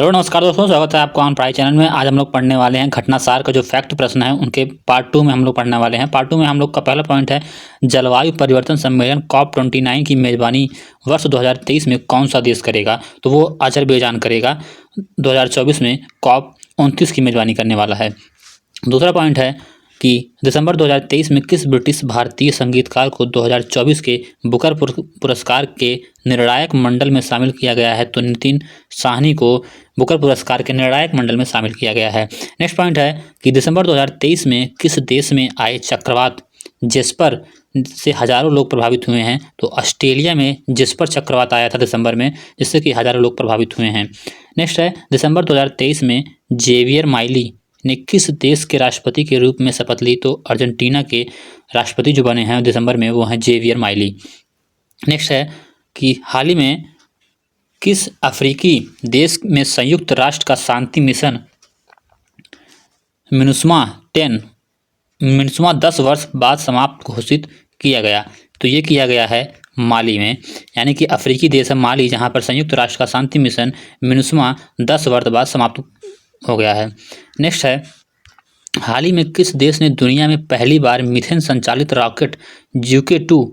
Hello नमस्कार दोस्तों, स्वागत है आपका ऑन पढ़ाई चैनल में। आज हम लोग पढ़ने वाले हैं घटनासार का जो फैक्ट प्रश्न है उनके पार्ट 2 में हम लोग पढ़ने वाले हैं। पार्ट 2 में हम लोग का पहला पॉइंट है, जलवायु परिवर्तन सम्मेलन COP29 की मेजबानी वर्ष 2023 में कौन सा देश करेगा? तो वो अजरबैजान करेगा। 2024 में COP29 की मेजबानी करने वाला है। दूसरा पॉइंट है कि दिसंबर 2023 में किस ब्रिटिश भारतीय संगीतकार को 2024 के बुकर पुरस्कार के निर्णायक मंडल में शामिल किया गया है? तो नितिन साहनी को बुकर पुरस्कार के निर्णायक मंडल में शामिल किया गया है। नेक्स्ट पॉइंट है कि दिसंबर 2023 में किस देश में आए चक्रवात जेस्पर से हजारों लोग प्रभावित हुए हैं? तो ऑस्ट्रेलिया में जेस्पर चक्रवात आया था दिसंबर में, जिससे कि हजारों लोग प्रभावित हुए हैं। नेक्स्ट है, दिसंबर 2023 में जेवियर माइली ने किस देश के राष्ट्रपति के रूप में शपथ ली? तो अर्जेंटीना के राष्ट्रपति जो बने हैं दिसंबर में वो हैं जेवियर माइली। नेक्स्ट है कि हाल ही में किस अफ्रीकी देश में संयुक्त राष्ट्र का शांति मिशन मिनुस्मा 10 वर्ष बाद समाप्त घोषित किया गया? तो ये किया गया है माली में, यानी कि अफ्रीकी देश है माली, जहाँ पर संयुक्त राष्ट्र का शांति मिशन मिनुस्मा 10 वर्ष बाद समाप्त हो गया है। नेक्स्ट है, हाल ही में किस देश ने दुनिया में पहली बार मीथेन संचालित रॉकेट JUICA-2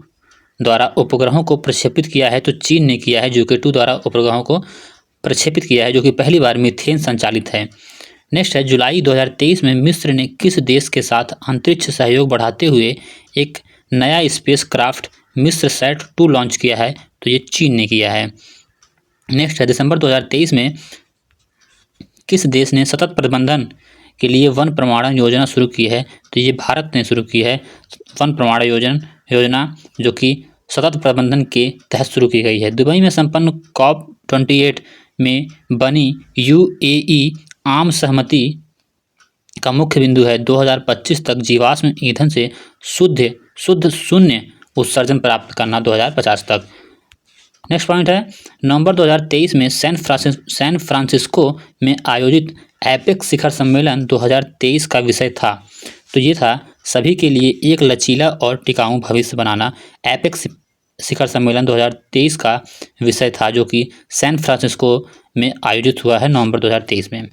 द्वारा उपग्रहों को प्रक्षेपित किया है? तो चीन ने किया है, JUICA-2 द्वारा उपग्रहों को प्रक्षेपित किया है, जो कि पहली बार मीथेन संचालित है। नेक्स्ट है, जुलाई 2023 में मिस्र ने किस देश के साथ अंतरिक्ष सहयोग बढ़ाते हुए एक नया स्पेस क्राफ्ट मिस्रसैट 2 लॉन्च किया है? तो ये चीन ने किया है। नेक्स्ट है, दिसंबर 2023 में किस देश ने सतत प्रबंधन के लिए वन प्रमाणन योजना शुरू की है? तो ये भारत ने शुरू की है वन प्रमाणन योजना, जो कि सतत प्रबंधन के तहत शुरू की गई है। दुबई में संपन्न COP28 में बनी UAE आम सहमति का मुख्य बिंदु है 2025 तक जीवाश्म ईंधन से शुद्ध शून्य उत्सर्जन प्राप्त करना 2050 तक। नेक्स्ट पॉइंट है, नवंबर 2023 में सैन फ्रांसिस्को में आयोजित एपेक्स शिखर सम्मेलन 2023 का विषय था। तो ये था सभी के लिए एक लचीला और टिकाऊ भविष्य बनाना। एपेक्स शिखर सम्मेलन 2023 का विषय था, जो कि सैन फ्रांसिस्को में आयोजित हुआ है नवंबर 2023 में।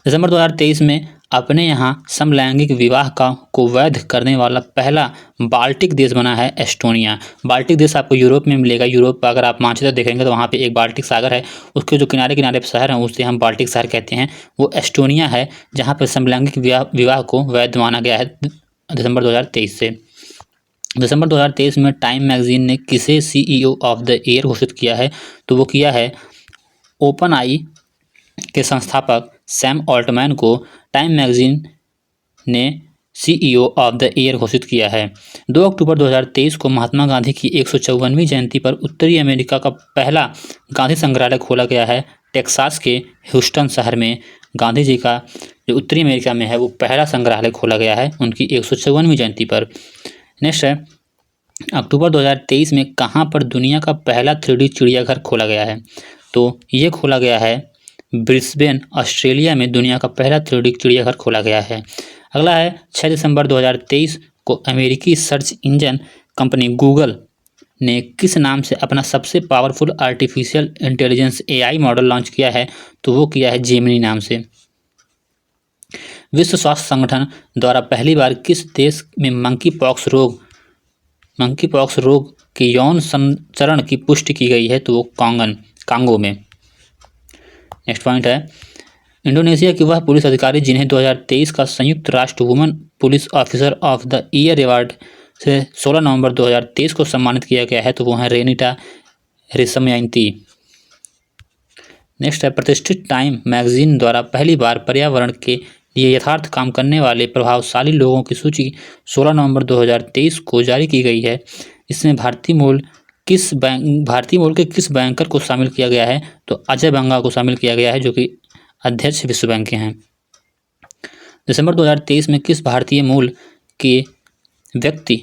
दिसंबर 2023 में अपने यहाँ समलैंगिक विवाह को वैध करने वाला पहला बाल्टिक देश बना है एस्टोनिया। बाल्टिक देश आपको यूरोप में मिलेगा। यूरोप का अगर आप मानचित्र देखेंगे तो वहाँ पे एक बाल्टिक सागर है, उसके जो किनारे किनारे शहर हैं उसे हम बाल्टिक शहर कहते हैं। वो एस्टोनिया है, जहाँ पर समलैंगिक विवाह को वैध माना गया है दिसंबर 2023 से। दिसंबर 2023 में टाइम मैगजीन ने किसे CEO ऑफ द ईयर घोषित किया है? तो वो किया है OpenAI के संस्थापक सैम ऑल्टमैन को टाइम मैगजीन ने CEO ऑफ द ईयर घोषित किया है। 2 अक्टूबर 2023 को महात्मा गांधी की 154वीं जयंती पर उत्तरी अमेरिका का पहला गांधी संग्रहालय खोला गया है टेक्सास के ह्यूस्टन शहर में। गांधी जी का जो उत्तरी अमेरिका में है वो पहला संग्रहालय खोला गया है उनकी 154वीं जयंती पर। नेक्स्ट है, अक्टूबर 2023 में कहाँ पर दुनिया का पहला 3D चिड़ियाघर खोला गया है? तो ये खोला गया है ब्रिस्बेन, ऑस्ट्रेलिया में दुनिया का पहला 3D चिड़ियाघर खोला गया है। अगला है, 6 दिसंबर 2023 को अमेरिकी सर्च इंजन कंपनी गूगल ने किस नाम से अपना सबसे powerful artificial intelligence AI model launch किया है? तो वो किया है जेमिनी नाम से। विश्व स्वास्थ्य संगठन द्वारा पहली बार किस देश में मंकी पॉक्स रोग के यौन संचरण की पुष्टि की गई है? तो वो कांगो में। नेक्स्ट पॉइंट है, इंडोनेशिया की वह पुलिस अधिकारी जिन्हें 2023 का संयुक्त राष्ट्र women police officer of the year award से 16 नवंबर 2023 को सम्मानित किया गया है, तो वो हैं रेनिटा रिसमयंती। नेक्स्ट है, प्रतिष्ठित टाइम मैगजीन द्वारा पहली बार पर्यावरण के लिए यथार्थ काम करने वाले प्रभावशाली लोगों की सूची 16 नवंबर 2023 को जारी की गई है। इसमें भारतीय मूल के किस बैंकर को शामिल किया गया है? तो अजय बंगा को शामिल किया गया है, जो कि अध्यक्ष विश्व बैंक के हैं। दिसंबर 2023 में किस भारतीय मूल के व्यक्ति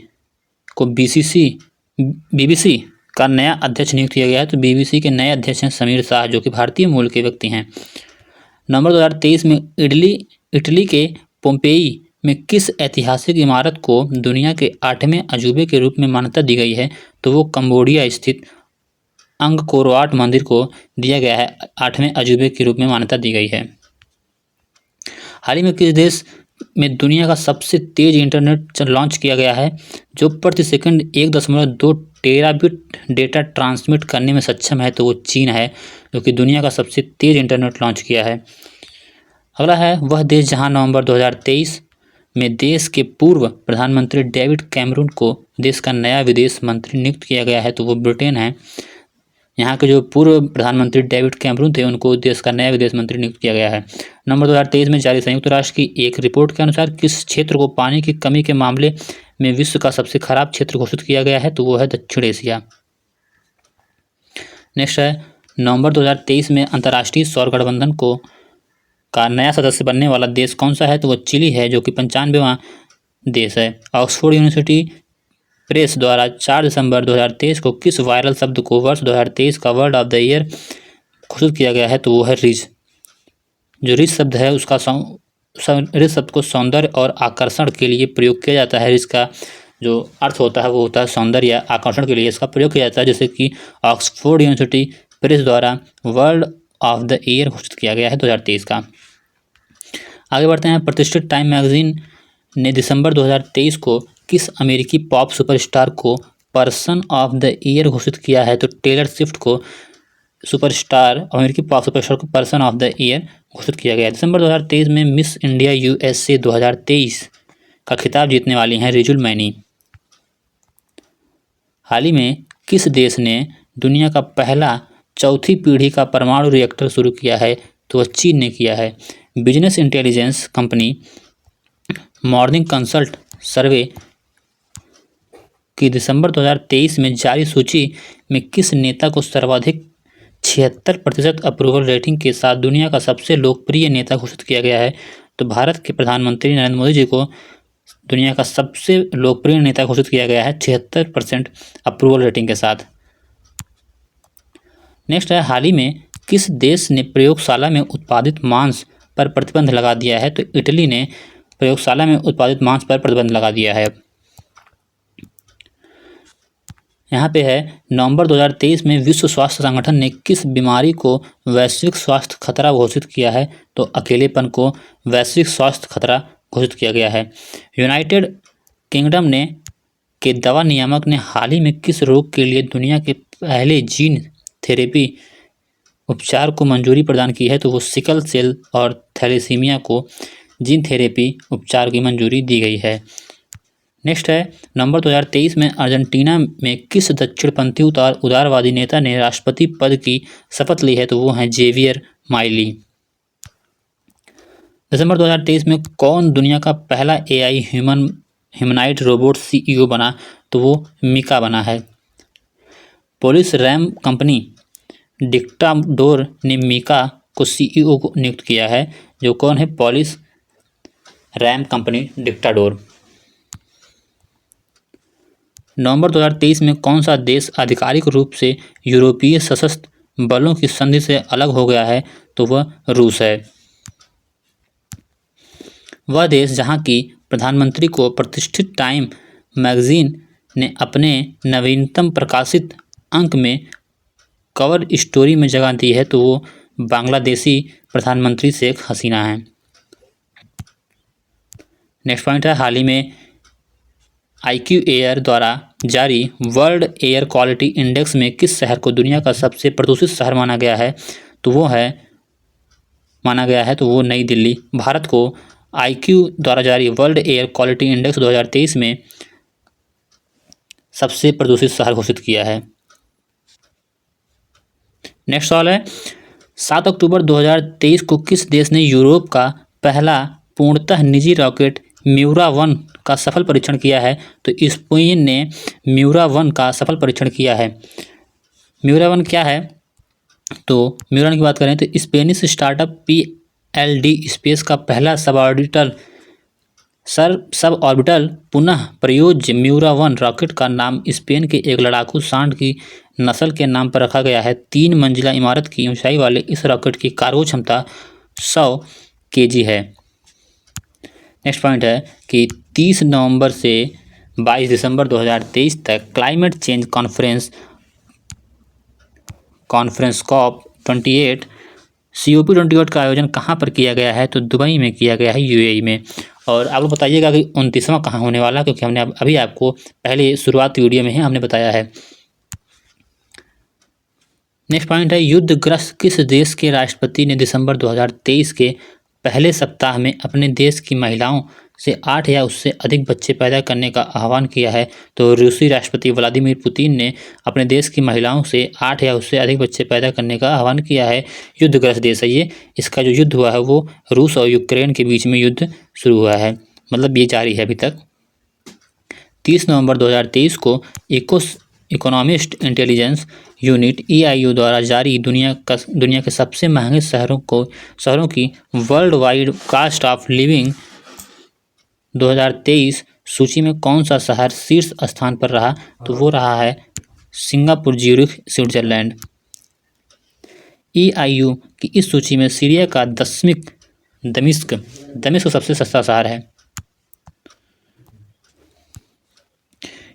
को BBC का नया अध्यक्ष नियुक्त किया गया है? तो BBC के नए अध्यक्ष हैं समीर शाह, जो कि भारतीय मूल के व्यक्ति हैं। नवंबर 2023 में इटली के पोम्पेई में किस ऐतिहासिक इमारत को दुनिया के 8वें अजूबे के रूप में मान्यता दी गई है? तो वो कंबोडिया स्थित अंगकोर वाट मंदिर को दिया गया है 8वें अजूबे के रूप में मान्यता दी गई है। हाल ही में किस देश में दुनिया का सबसे तेज इंटरनेट लॉन्च किया गया है, जो प्रति सेकंड 1.2 टेराबिट डेटा ट्रांसमिट करने में सक्षम है? तो वो चीन है, जो कि दुनिया का सबसे तेज इंटरनेट लॉन्च किया है। अगला है वह देश जहां नवंबर 2023 में देश के पूर्व प्रधानमंत्री डेविड कैमरून को देश का नया विदेश मंत्री नियुक्त किया गया है, तो वो ब्रिटेन है। यहाँ के जो पूर्व प्रधानमंत्री डेविड कैमरून थे, उनको देश का नया विदेश मंत्री नियुक्त किया गया है। नवंबर 2023 में जारी संयुक्त राष्ट्र की एक रिपोर्ट के अनुसार किस क्षेत्र को पानी की कमी के मामले में विश्व का सबसे खराब क्षेत्र घोषित किया गया है? तो वो है दक्षिण एशिया। नेक्स्ट है नवंबर 2023 में अंतर्राष्ट्रीय सौर गठबंधन का नया सदस्य बनने वाला देश कौन सा है? तो वो चिली है, जो कि 95वां देश है। ऑक्सफोर्ड यूनिवर्सिटी प्रेस द्वारा 4 दिसंबर 2023 को किस वायरल शब्द को वर्ष 2023 का वर्ड ऑफ द ईयर घोषित किया गया है? तो वो है रिच। जो रिच शब्द है उसका रिच शब्द को सौंदर्य और आकर्षण के लिए प्रयोग किया जाता है। इसका जो अर्थ होता है वो होता है सौंदर्य या आकर्षण के लिए इसका प्रयोग किया जाता है, जैसे कि ऑक्सफोर्ड यूनिवर्सिटी प्रेस द्वारा वर्ड ऑफ द ईयर घोषित किया गया है 2023 का। आगे बढ़ते हैं। प्रतिष्ठित टाइम मैगजीन ने दिसंबर 2023 को किस अमेरिकी पॉप सुपरस्टार को पर्सन ऑफ द ईयर घोषित किया है? तो टेलर स्विफ्ट को अमेरिकी पॉप सुपरस्टार को पर्सन ऑफ द ईयर घोषित किया गया है। दिसंबर 2023 में मिस इंडिया यूएसए 2023 का खिताब जीतने वाली हैं रिजुल मैनी। हाल ही में किस देश ने दुनिया का पहला चौथी पीढ़ी का परमाणु रिएक्टर शुरू किया है? तो वह चीन ने किया है। Business intelligence company morning consult survey की दिसंबर 2023 में जारी सूची में किस नेता को सर्वाधिक 76% अप्रूवल रेटिंग के साथ दुनिया का सबसे लोकप्रिय नेता घोषित किया गया है? तो भारत के प्रधानमंत्री नरेंद्र मोदी जी को दुनिया का सबसे लोकप्रिय नेता घोषित किया गया है 76% अप्रूवल रेटिंग के साथ। नेक्स्ट है हाल ही में किस देश ने प्रयोगशाला में उत्पादित मांस पर प्रतिबंध लगा दिया है? तो इटली ने प्रयोगशाला में उत्पादित मांस पर प्रतिबंध लगा दिया है। यहाँ पे है नवंबर 2023 में विश्व स्वास्थ्य संगठन ने किस बीमारी को वैश्विक स्वास्थ्य खतरा घोषित किया है? तो अकेलेपन को वैश्विक स्वास्थ्य खतरा घोषित किया गया है। यूनाइटेड किंगडम के दवा नियामक ने हाल ही में किस रोग के लिए दुनिया के पहले जीन थेरेपी उपचार को मंजूरी प्रदान की है? तो वो सिकल सेल और थैलेसीमिया को जीन थेरेपी उपचार की मंजूरी दी गई है। नेक्स्ट है नवंबर 2023 में अर्जेंटीना में किस दक्षिणपंथी उदारवादी नेता ने राष्ट्रपति पद की शपथ ली है? तो वो हैं जेवियर माइली। दिसंबर 2023 में कौन दुनिया का पहला एआई ह्यूमनाइड रोबोट सीईओ बना? तो वो मिका बना है। पुलिस रैम कंपनी डिक्टाडोर ने मिका को सीईओ को नियुक्त किया है। जो कौन है? पुलिस रैम कंपनी डिक्टाडोर। नवंबर 2023 में कौन सा देश आधिकारिक रूप से यूरोपीय सशस्त्र बलों की संधि से अलग हो गया है? तो वह रूस है। वह देश जहां की प्रधानमंत्री को प्रतिष्ठित टाइम मैगजीन ने अपने नवीनतम प्रकाशित अंक में कवर स्टोरी में जगह दी है, तो वो बांग्लादेशी प्रधानमंत्री शेख हसीना है। नेक्स्ट पॉइंट है हाल ही में IQ एयर द्वारा जारी वर्ल्ड एयर क्वालिटी इंडेक्स में किस शहर को दुनिया का सबसे प्रदूषित शहर माना गया है? तो वो नई दिल्ली। भारत को IQ द्वारा जारी वर्ल्ड एयर क्वालिटी इंडेक्स 2023 में सबसे प्रदूषित शहर घोषित किया है। नेक्स्ट सवाल है 7 अक्टूबर 2023 को किस देश ने यूरोप का पहला पूर्णतः निजी रॉकेट म्यूरा-1 का सफल परीक्षण किया है? तो स्पेन ने म्यूरा-1 का सफल परीक्षण किया है। म्यूरा-1 क्या है? तो म्यूरा-1 की बात करें तो स्पेनिश स्टार्टअप PLD स्पेस का पहला सब ऑर्बिटल पुनः प्रयोज्य म्यूरा-1 रॉकेट का नाम स्पेन के एक लड़ाकू सांड की नस्ल के नाम पर रखा गया है। 3 मंजिला इमारत की ऊंचाई वाले इस रॉकेट की कार्गो क्षमता 100 kg है। नेक्स्ट पॉइंट है कि 30 नवंबर से 22 दिसंबर 2023 तक climate change conference conference COP28 COP28 का आयोजन कहाँ पर किया गया है? तो दुबई में किया गया है, UAE में। और आप लोग बताइएगा कि 29वां कहाँ होने वाला, क्योंकि हमने अभी आपको पहले शुरुआती वीडियो में ही हमने बताया है। नेक्स्ट पॉइंट है, युद्धग्रस्त किस देश के राष्ट्रपति ने दिसंबर 2023 के पहले सप्ताह में अपने देश की महिलाओं से 8 या उससे अधिक बच्चे पैदा करने का आह्वान किया है? तो रूसी राष्ट्रपति व्लादिमीर पुतिन ने अपने देश की महिलाओं से 8 या उससे अधिक बच्चे पैदा करने का आह्वान किया है। युद्धग्रस्त देश है ये। इसका जो युद्ध हुआ है वो रूस और यूक्रेन के बीच में युद्ध शुरू हुआ है, मतलब ये जारी है अभी तक। 30 नवंबर 2023 को इकोनॉमिस्ट इंटेलिजेंस यूनिट EIU द्वारा जारी दुनिया के सबसे महंगे शहरों की world wide cost of living 2023 सूची में कौन सा शहर शीर्ष स्थान पर रहा? तो वो रहा है सिंगापुर, ज्यूरिख, स्विट्जरलैंड। EIU की इस सूची में सीरिया का दमिश्क सबसे सस्ता शहर है।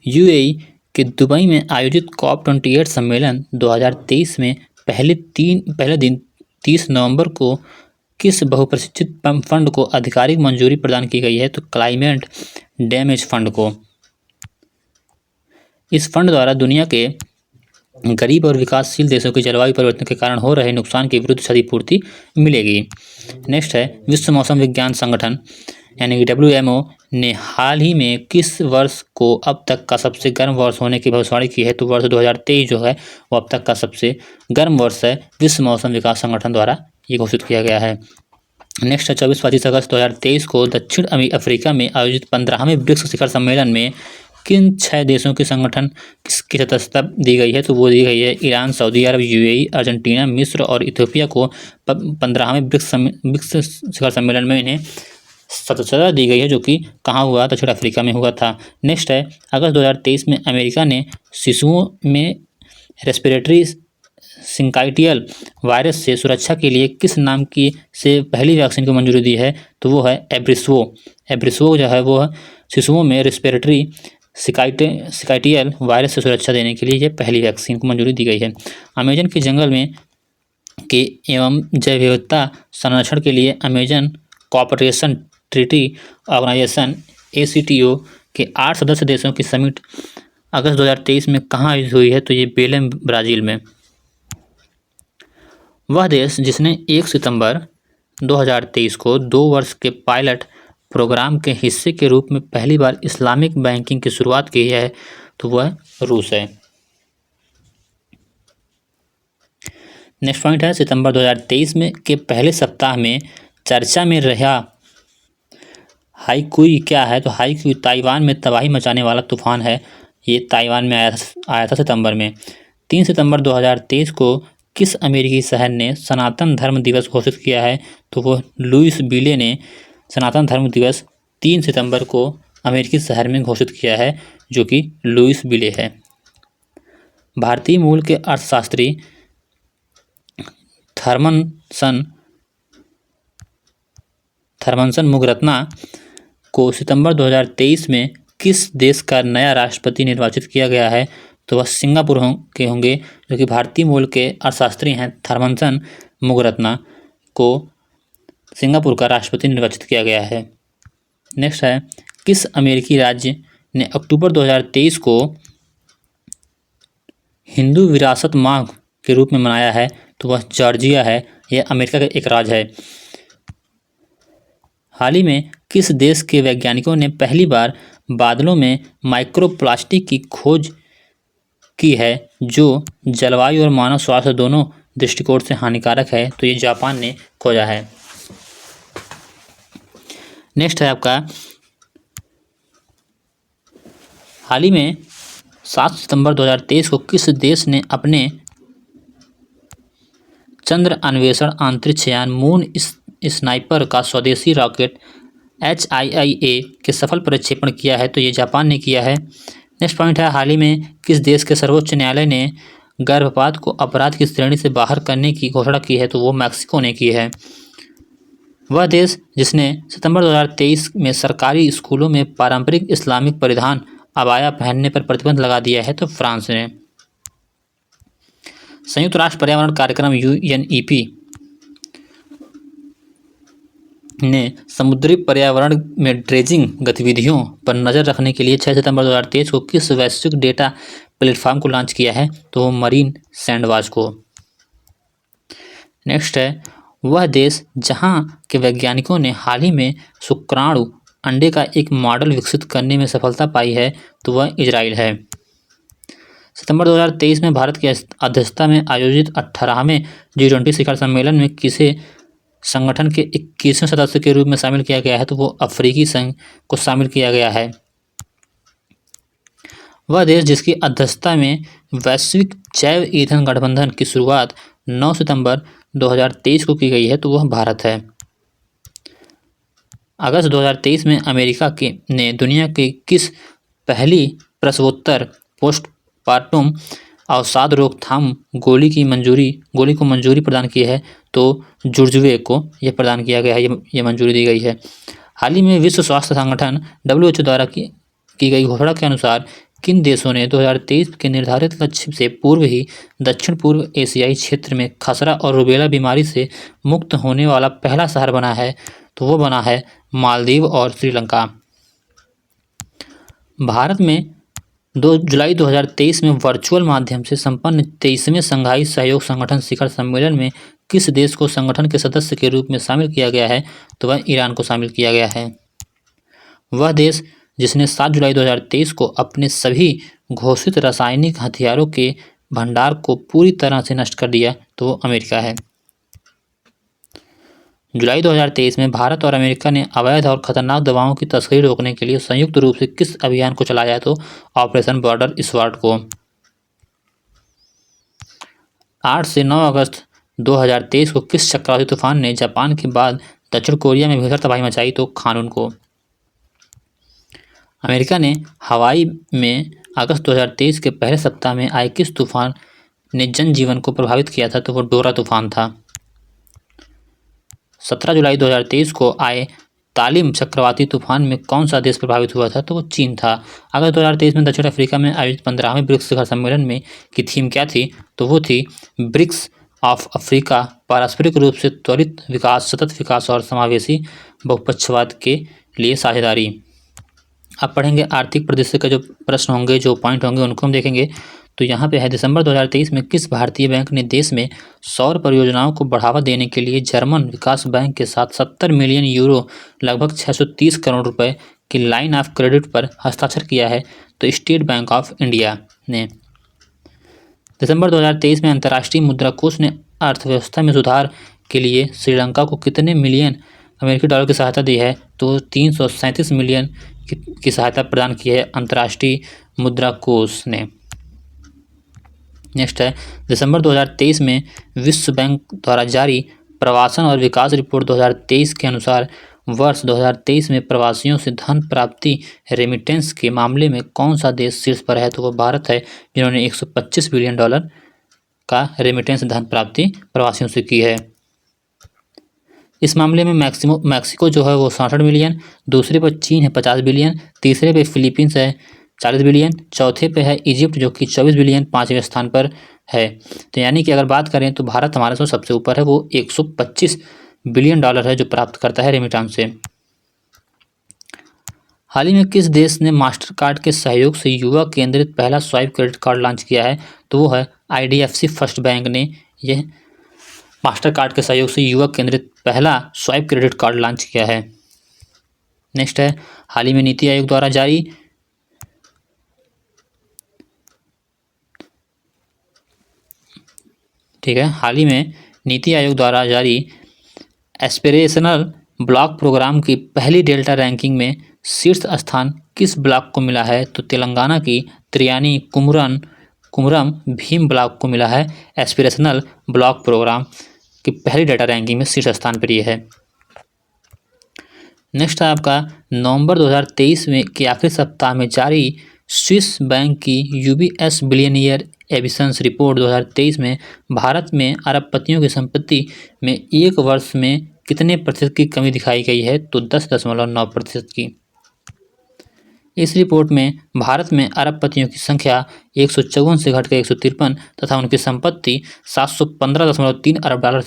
UAE के दुबई में आयोजित COP28 सम्मेलन 2023 में पहले दिन 30 नवंबर को किस बहुप्रतिष्ठित फंड को आधिकारिक मंजूरी प्रदान की गई है? तो क्लाइमेट डैमेज फंड को। इस फंड द्वारा दुनिया के गरीब और विकासशील देशों के जलवायु परिवर्तन के कारण हो रहे नुकसान के विरुद्ध क्षतिपूर्ति मिलेगी। नेक्स्ट है, विश्व मौसम विज्ञान संगठन यानी कि WMO ने हाल ही में किस वर्ष को अब तक का सबसे गर्म वर्ष होने की भविष्यवाणी की है? तो वर्ष 2023 जो है वो अब तक का सबसे गर्म वर्ष है, विश्व मौसम विकास संगठन द्वारा ये घोषित किया गया है। नेक्स्ट है, 24-25 अगस्त 2023 को दक्षिण अफ्रीका में आयोजित 15वें ब्रिक्स शिखर सम्मेलन में किन 6 देशों के संगठन की सदस्यता दी गई है? तो वो दी गई है ईरान, सऊदी अरब, UAE, अर्जेंटीना, मिस्र और इथियोपिया को 15वें ब्रिक्स शिखर सम्मेलन में इन्हें सदस्यता दी गई है, जो कि कहाँ हुआ? दक्षिण अफ्रीका में हुआ था। नेक्स्ट है, अगस्त 2023 में अमेरिका ने शिशुओं में रेस्पिरेटरी सिंकाइटियल वायरस से सुरक्षा के लिए किस नाम की से पहली वैक्सीन को मंजूरी दी है? तो वो है एब्रिसवो जो है वो शिशुओं में रेस्पिरेटरी सिकाइटियल वायरस से सुरक्षा देने के लिए ये पहली वैक्सीन को मंजूरी दी गई है। अमेजन के जंगल में के एवं जैव विविधता संरक्षण के लिए Amazon cooperation treaty organisation ACTO के 8 सदस्य देशों की समिट अगस्त 2023 में कहाँ आयोजित हुई है? तो ये बेलेम, ब्राज़ील में। वह देश जिसने 1 सितंबर 2023 को 2 वर्ष के पायलट प्रोग्राम के हिस्से के रूप में पहली बार इस्लामिक बैंकिंग की शुरुआत की है, तो वह रूस है। नेक्स्ट पॉइंट है, सितंबर 2023 में के पहले सप्ताह में चर्चा में रहा हाईक्यू क्या है? तो हाईक्यू ताइवान में तबाही मचाने वाला तूफान है। ये ताइवान में आया था सितंबर में। 3 सितंबर 2023 को किस अमेरिकी शहर ने सनातन धर्म दिवस घोषित किया है? तो वो लुइसविले ने सनातन धर्म दिवस 3 सितंबर को अमेरिकी शहर में घोषित किया है, जो कि लुइसविले है। भारतीय मूल के अर्थशास्त्री थर्मनसन मुगरत्ना को सितंबर 2023 में किस देश का नया राष्ट्रपति निर्वाचित किया गया है? तो वह सिंगापुर के होंगे, जो कि भारतीय मूल के अर्थशास्त्री हैं। थर्मनसन मुगरत्ना को सिंगापुर का राष्ट्रपति निर्वाचित किया गया है। नेक्स्ट है, किस अमेरिकी राज्य ने अक्टूबर 2023 को हिंदू विरासत माह के रूप में मनाया है? तो वह जॉर्जिया है। यह अमेरिका का एक राज्य है। हाल ही में किस देश के वैज्ञानिकों ने पहली बार बादलों में माइक्रोप्लास्टिक की खोज की है, जो जलवायु और मानव स्वास्थ्य दोनों दृष्टिकोण से हानिकारक है? तो ये जापान ने खोजा है। नेक्स्ट है आपका, हाल ही में 7 सितंबर 2023 को किस देश ने अपने चंद्र अन्वेषण अंतरिक्ष यान मून स्नाइपर का स्वदेशी रॉकेट HIIA के सफल प्रक्षेपण किया है? तो ये जापान ने किया है। नेक्स्ट पॉइंट है, हाल ही में किस देश के सर्वोच्च न्यायालय ने गर्भपात को अपराध की श्रेणी से बाहर करने की घोषणा की है? तो वो मैक्सिको ने की है। वह देश जिसने सितंबर 2023 में सरकारी स्कूलों में पारंपरिक इस्लामिक परिधान अबाया पहनने पर प्रतिबंध लगा दिया है? तो फ्रांस ने। संयुक्त राष्ट्र पर्यावरण कार्यक्रम UNEP ने समुद्री पर्यावरण में ड्रेजिंग गतिविधियों पर नज़र रखने के लिए 6 सितंबर 2023 को किस वैश्विक डेटा प्लेटफॉर्म को लॉन्च किया है? तो वो मरीन सैंडवॉच को। नेक्स्ट है, वह देश जहां के वैज्ञानिकों ने हाल ही में शुक्राणु अंडे का एक मॉडल विकसित करने में सफलता पाई है, तो वह इजराइल है। सितंबर 2023 में भारत की अध्यक्षता में आयोजित 18वें G20 शिखर सम्मेलन में किसे संगठन के 21वें सदस्य के रूप में शामिल किया गया है? तो वो अफ्रीकी संघ को शामिल किया गया है। वह देश जिसकी अध्यक्षता में वैश्विक जैव ईंधन गठबंधन की शुरुआत 9 सितंबर 2023 को की गई है, तो वह भारत है। अगस्त 2023 में अमेरिका ने दुनिया के किस पहली प्रसवोत्तर पोस्टपार्टम अवसाद रोकथाम गोली को मंजूरी प्रदान की है? तो जुर्जुवे को यह प्रदान किया गया है, ये मंजूरी दी गई है। हाल ही में विश्व स्वास्थ्य संगठन WHO द्वारा की गई घोषणा के अनुसार किन देशों ने 2023 के निर्धारित लक्ष्य से पूर्व ही दक्षिण पूर्व एशियाई क्षेत्र में खसरा और रूबेला बीमारी से मुक्त होने वाला पहला शहर बना है? तो वो बना है मालदीव और श्रीलंका। भारत में 2 जुलाई 2023 में वर्चुअल माध्यम से संपन्न 23वें शंघाई सहयोग संगठन शिखर सम्मेलन में किस देश को संगठन के सदस्य के रूप में शामिल किया गया है? तो वह ईरान को शामिल किया गया है। वह देश जिसने 7 जुलाई 2023 को अपने सभी घोषित रासायनिक हथियारों के भंडार को पूरी तरह से नष्ट कर दिया, तो वो अमेरिका है। जुलाई 2023 में भारत और अमेरिका ने अवैध और खतरनाक दवाओं की तस्करी रोकने के लिए संयुक्त रूप से किस अभियान को चलाया? तो ऑपरेशन बॉर्डर स्वर्ड को। 8 से 9 अगस्त 2023 को किस चक्रवाती तूफान ने जापान के बाद दक्षिण कोरिया में भीषण तबाही मचाई? तो खानून को। अमेरिका ने हवाई में अगस्त 2023 के पहले सप्ताह में आए किस तूफान ने जनजीवन को प्रभावित किया था? तो वो डोरा तूफान था। 17 जुलाई 2023 को आए तालिम चक्रवाती तूफान में कौन सा देश प्रभावित हुआ था? तो वो चीन था। अगस्त 2023 में दक्षिण अफ्रीका में आयोजित 15वें ब्रिक्स शिखर सम्मेलन में की थीम क्या थी? तो वो थी ब्रिक्स ऑफ अफ्रीका, पारस्परिक रूप से त्वरित विकास, सतत विकास और समावेशी बहुपक्षवाद के लिए साझेदारी। अब पढ़ेंगे आर्थिक परिदृश्य का जो प्रश्न होंगे, जो पॉइंट होंगे, उनको हम देखेंगे। तो यहाँ पे है, दिसंबर 2023 में किस भारतीय बैंक ने देश में सौर परियोजनाओं को बढ़ावा देने के लिए जर्मन विकास बैंक के साथ 70 मिलियन यूरो लगभग 630 करोड़ रुपए की लाइन ऑफ क्रेडिट पर हस्ताक्षर किया है? तो स्टेट बैंक ऑफ इंडिया ने। दिसंबर 2023 में अंतर्राष्ट्रीय मुद्रा कोष ने अर्थव्यवस्था में सुधार के लिए श्रीलंका को कितने मिलियन अमेरिकी डॉलर की सहायता दी है? तो 337 मिलियन की सहायता प्रदान की है अंतर्राष्ट्रीय मुद्रा कोष ने। नेक्स्ट है, दिसंबर 2023 में विश्व बैंक द्वारा जारी प्रवासन और विकास रिपोर्ट 2023 के अनुसार वर्ष 2023 में प्रवासियों से धन प्राप्ति रेमिटेंस के मामले में कौन सा देश शीर्ष पर है? तो वो भारत है, जिन्होंने 125 बिलियन डॉलर का रेमिटेंस धन प्राप्ति प्रवासियों से की है। इस मामले में मैक्सिको जो है वो 67 बिलियन, दूसरे पर चीन है 50 बिलियन, तीसरे पे फिलीपींस है 40 बिलियन, चौथे पे है इजिप्ट जो कि 24 बिलियन, 5वें स्थान पर है। तो यानी कि अगर बात करें तो भारत हमारे से सबसे ऊपर है, वो 125 बिलियन डॉलर है जो प्राप्त करता है रेमिटेंस से। हाल ही में किस देश ने मास्टर कार्ड के सहयोग से युवा केंद्रित पहला स्वाइप क्रेडिट कार्ड लॉन्च किया है? तो वो है IDFC फर्स्ट बैंक ने यह मास्टर कार्ड के सहयोग से युवा केंद्रित पहला स्वाइप क्रेडिट कार्ड लॉन्च किया है। नेक्स्ट है, हाल ही में नीति आयोग द्वारा जारी हाल ही में नीति आयोग द्वारा जारी एस्पिरेशनल ब्लॉक प्रोग्राम की पहली डेल्टा रैंकिंग में शीर्ष स्थान किस ब्लॉक को मिला है? तो तेलंगाना की त्रियानी कुमरम भीम ब्लॉक को मिला है। एस्पिरेशनल ब्लॉक प्रोग्राम की पहली डेटा रैंकिंग में शीर्ष स्थान पर यह है। नेक्स्ट है आपका नवंबर 2023 में के आखिरी सप्ताह में जारी स्विस बैंक की UBS बिलियनियर एमिशंस रिपोर्ट 2023 में भारत में अरबपतियों की संपत्ति में एक वर्ष में कितने प्रतिशत की कमी दिखाई गई है? तो 10.9% की। इस रिपोर्ट में भारत में अरबपतियों की संख्या 154 से घटकर 153 तथा उनकी संपत्ति 715.3 अरब डॉलर